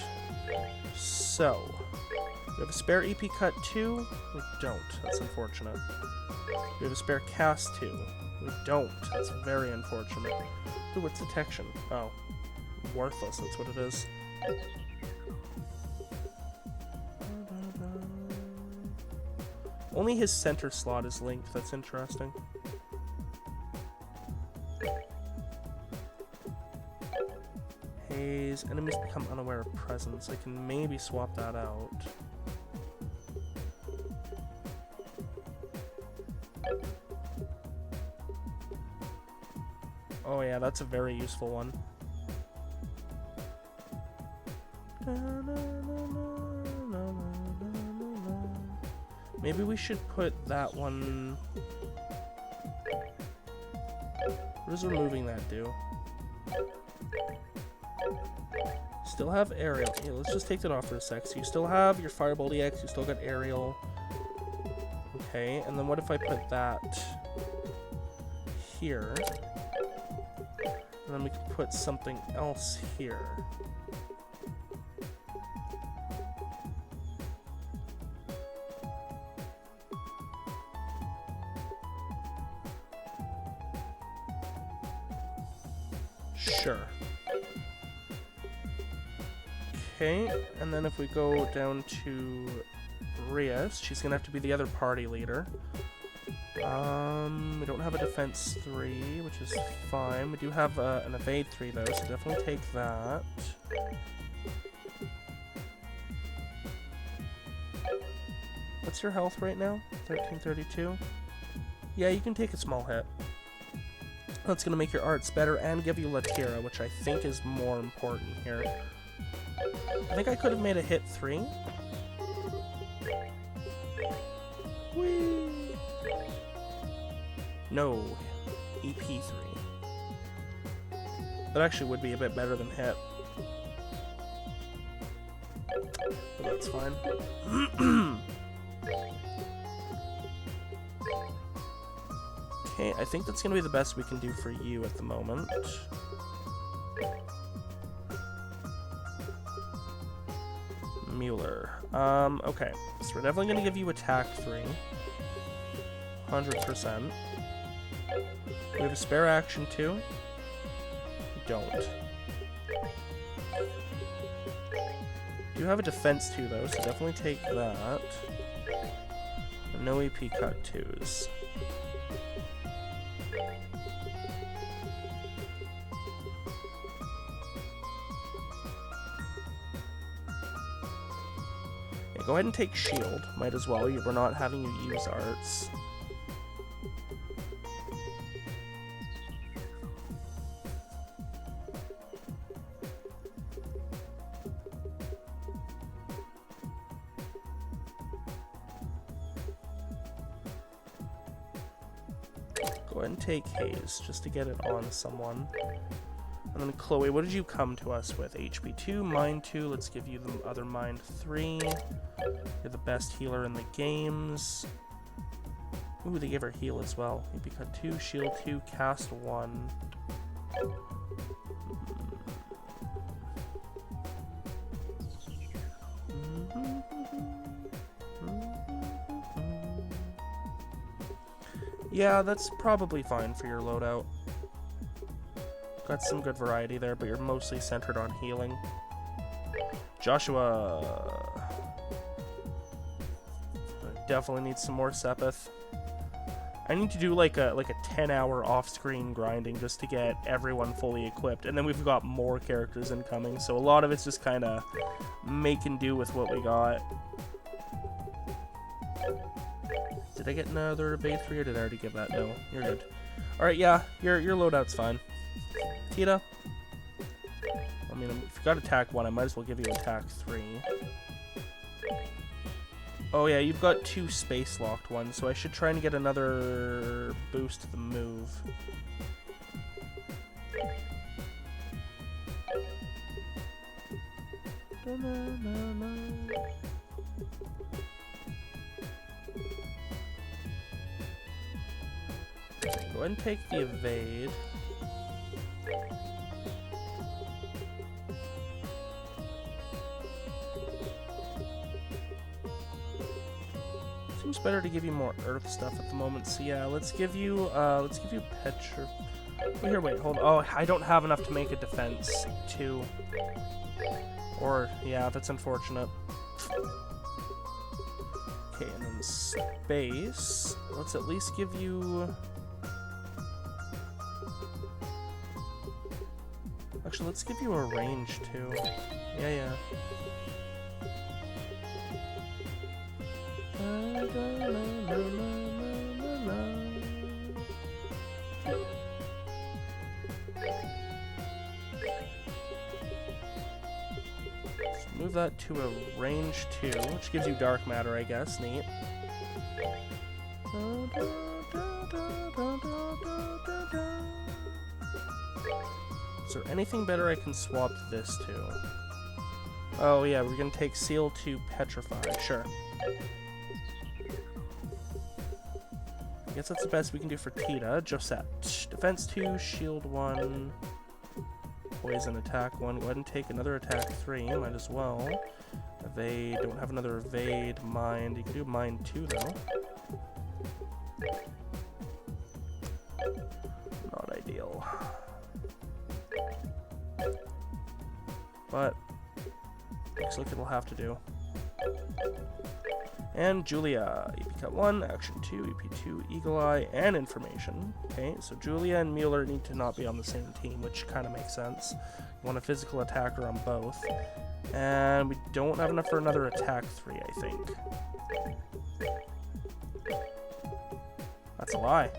So, We have a spare EP cut 2? We don't. That's unfortunate. We have a spare cast 2. We don't. That's very unfortunate. Ooh, what's detection? Oh. Worthless, that's what it is. Only his center slot is linked. That's interesting. Haze. Enemies become unaware of presence. I can maybe swap that out. Oh yeah, that's a very useful one. Maybe we should put that one... What does removing that do? Still have aerial. Yeah, let's just take that off for a sec. So you still have your Fireball EX, you still got aerial. Okay, and then what if I put that here? And then we can put something else here. Sure. Okay, and then if we go down to Rias, she's gonna have to be the other party leader. We don't have a defense 3, which is fine. We do have an evade 3 though, so definitely take that. What's your health right now? 1332? Yeah, you can take a small hit. That's gonna make your arts better and give you Latira, which I think is more important here. I think I could have made a hit 3. Whee! No, EP3. That actually would be a bit better than hit. But that's fine. Okay, I think that's gonna be the best we can do for you at the moment. Mueller. Okay. So we're definitely gonna give you attack 3. 100%. We have a spare action 2. We don't. You have a defense 2 though, so definitely take that. No EP cut 2s. Go ahead and take shield. Might as well. We're not having you use arts. Go ahead and take haze just to get it on someone. And then Chloe, what did you come to us with? HP 2, Mind 2. Let's give you the other Mind 3. You're the best healer in the games. Ooh, they gave her heal as well. EP cut 2, shield 2, cast 1. Yeah, that's probably fine for your loadout. Got some good variety there, but you're mostly centered on healing. Joshua definitely needs some more Sepith. I need to do like a 10-hour off-screen grinding just to get everyone fully equipped, and then we've got more characters incoming, so a lot of it's just kind of making do with what we got. Did I get another evade 3 or did I already give that? No, you're good. Alright, yeah, your loadout's fine. Tita? I mean, if you got attack 1, I might as well give you attack 3. Oh yeah, you've got 2 space locked ones, so I should try and get another boost to the move. Go ahead and take the evade. Seems better to give you more earth stuff at the moment. So yeah, let's give you Petra. Oh, here, wait, hold. Oh, I don't have enough to make a defense too. Or yeah, that's unfortunate. Okay, and then space. Let's at least give you. Actually, let's give you a range too. Yeah, yeah. So move that to a range 2, which gives you dark matter, I guess. Neat. Is there anything better I can swap this to? Oh yeah, we're gonna take seal to petrify. Sure. I guess that's the best we can do for Tita. Josette. Defense 2, shield 1, poison attack 1. Go ahead and take another attack 3. Might as well. Evade. Don't have another evade. Mind. You can do mind 2 though. Not ideal. But looks like it'll have to do. And Julia, EP cut 1, action 2, EP 2, Eagle Eye, and information. Okay, so Julia and Mueller need to not be on the same team, which kind of makes sense. You want a physical attacker on both. And we don't have enough for another attack 3, I think. That's a lie.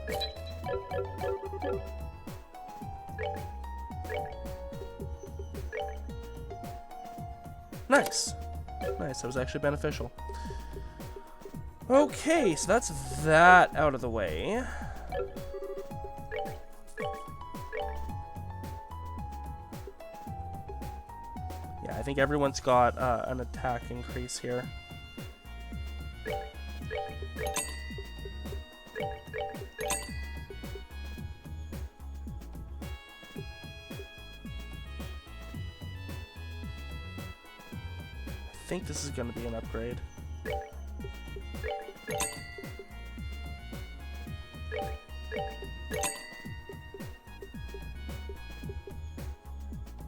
Nice. Nice, that was actually beneficial. Okay, so that's that out of the way. Yeah, I think everyone's got an attack increase here. I think this is going to be an upgrade.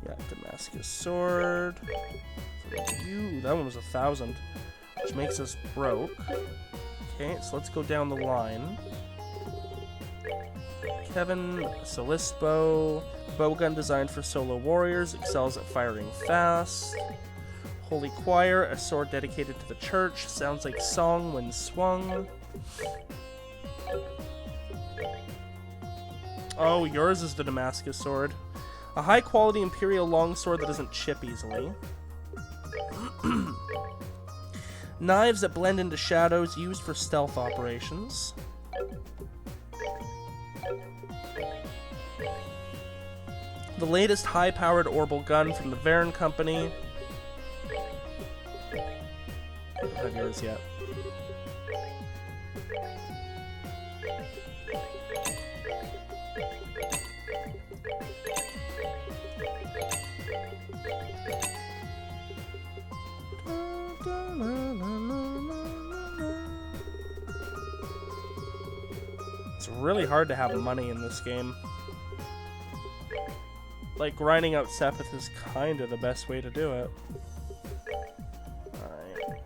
Yeah, Damascus sword. For you, that one was 1,000, which makes us broke. Okay, so let's go down the line. Kevin, Solist bow. Bowgun designed for solo warriors, excels at firing fast. Holy Choir, a sword dedicated to the church. Sounds like song when swung. Oh, yours is the Damascus sword. A high-quality Imperial longsword that doesn't chip easily. Knives that blend into shadows, used for stealth operations. The latest high-powered orbital gun from the Varen Company. I don't have yours yet. It's really hard to have money in this game. Like, grinding out Sepith is kind of the best way to do it. Alright.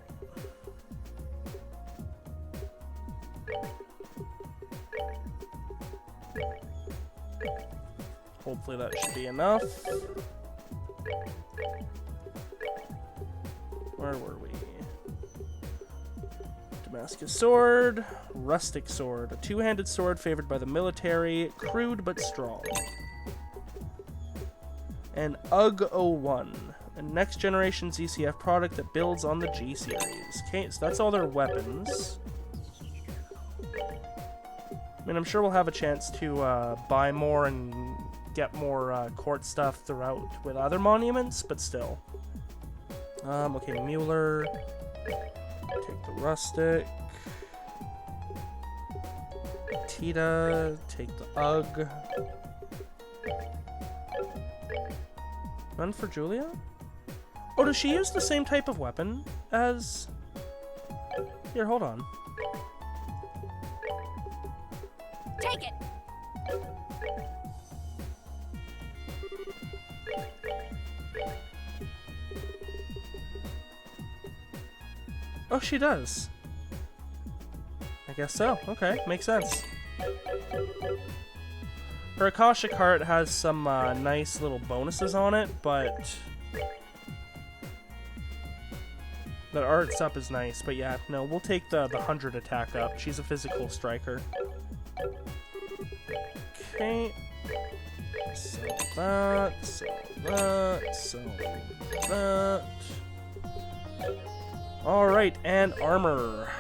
Hopefully that should be enough. Where were we? Damascus sword, rustic sword, a two-handed sword favored by the military, crude but strong. And UG-01, a next-generation ZCF product that builds on the G series. Okay, so that's all their weapons. I mean, I'm sure we'll have a chance to buy more and get more court stuff throughout with other monuments, but still. Okay, Mueller. Take the rustic. Tita. Take the UG. Run for Julia? Oh, does she use the same type of weapon as... Here, hold on. Oh, she does. I guess so. Okay, makes sense. Her Akashic Heart has some nice little bonuses on it, but the arts up is nice. But yeah, no, we'll take the 100 attack up. She's a physical striker. Okay. So that, so that, so that. Alright, and armor.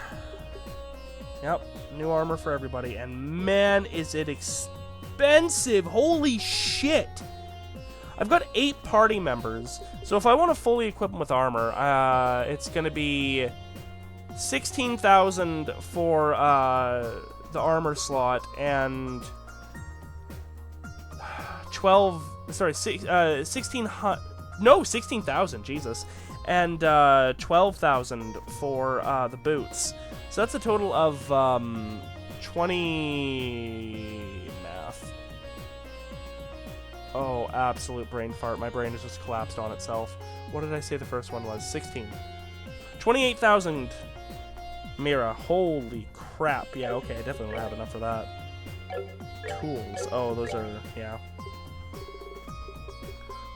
Yep, new armor for everybody. And man, is it expensive! Holy shit! I've got 8 party members, so if I want to fully equip them with armor, it's going to be 16,000 for the armor slot, and 16,000, Jesus. And 12,000 for the boots. So that's a total of 20 math. Oh, absolute brain fart. My brain has just collapsed on itself. What did I say the first one was? 16. 28,000 Mira. Holy crap. Yeah, okay, I definitely don't have enough for that. Tools. Oh, those are, yeah.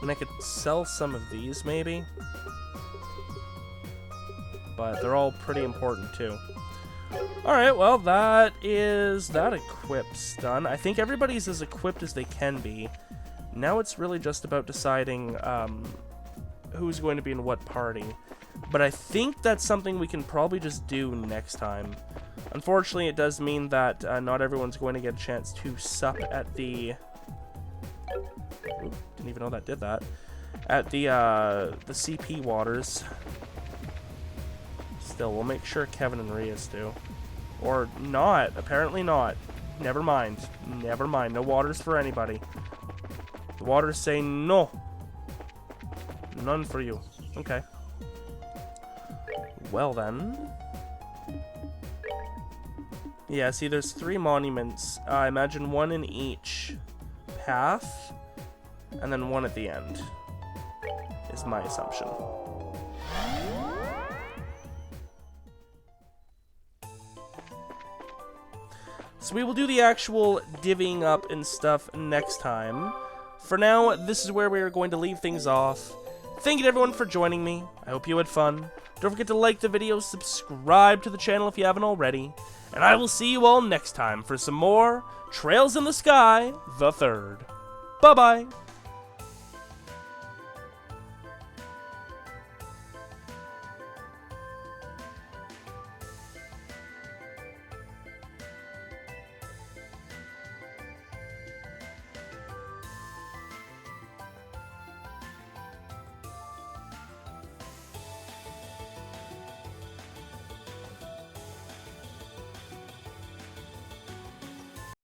And I could sell some of these, maybe. But they're all pretty important, too. Alright, well, that equip's done. I think everybody's as equipped as they can be. Now it's really just about deciding who's going to be in what party. But I think that's something we can probably just do next time. Unfortunately, it does mean that not everyone's going to get a chance to sup at the... Oop, didn't even know that did that. At the CP waters. Still, we'll make sure Kevin and Rias do. Or not. Apparently not. Never mind. Never mind. No waters for anybody. The waters say no. None for you. Okay. Well then. Yeah, see, there's 3 monuments. I imagine 1 in each path. And then 1 at the end. Is my assumption. So we will do the actual divvying up and stuff next time. For now, this is where we are going to leave things off. Thank you to everyone for joining me. I hope you had fun. Don't forget to like the video, subscribe to the channel if you haven't already. And I will see you all next time for some more Trails in the Sky, the 3rd. Bye-bye.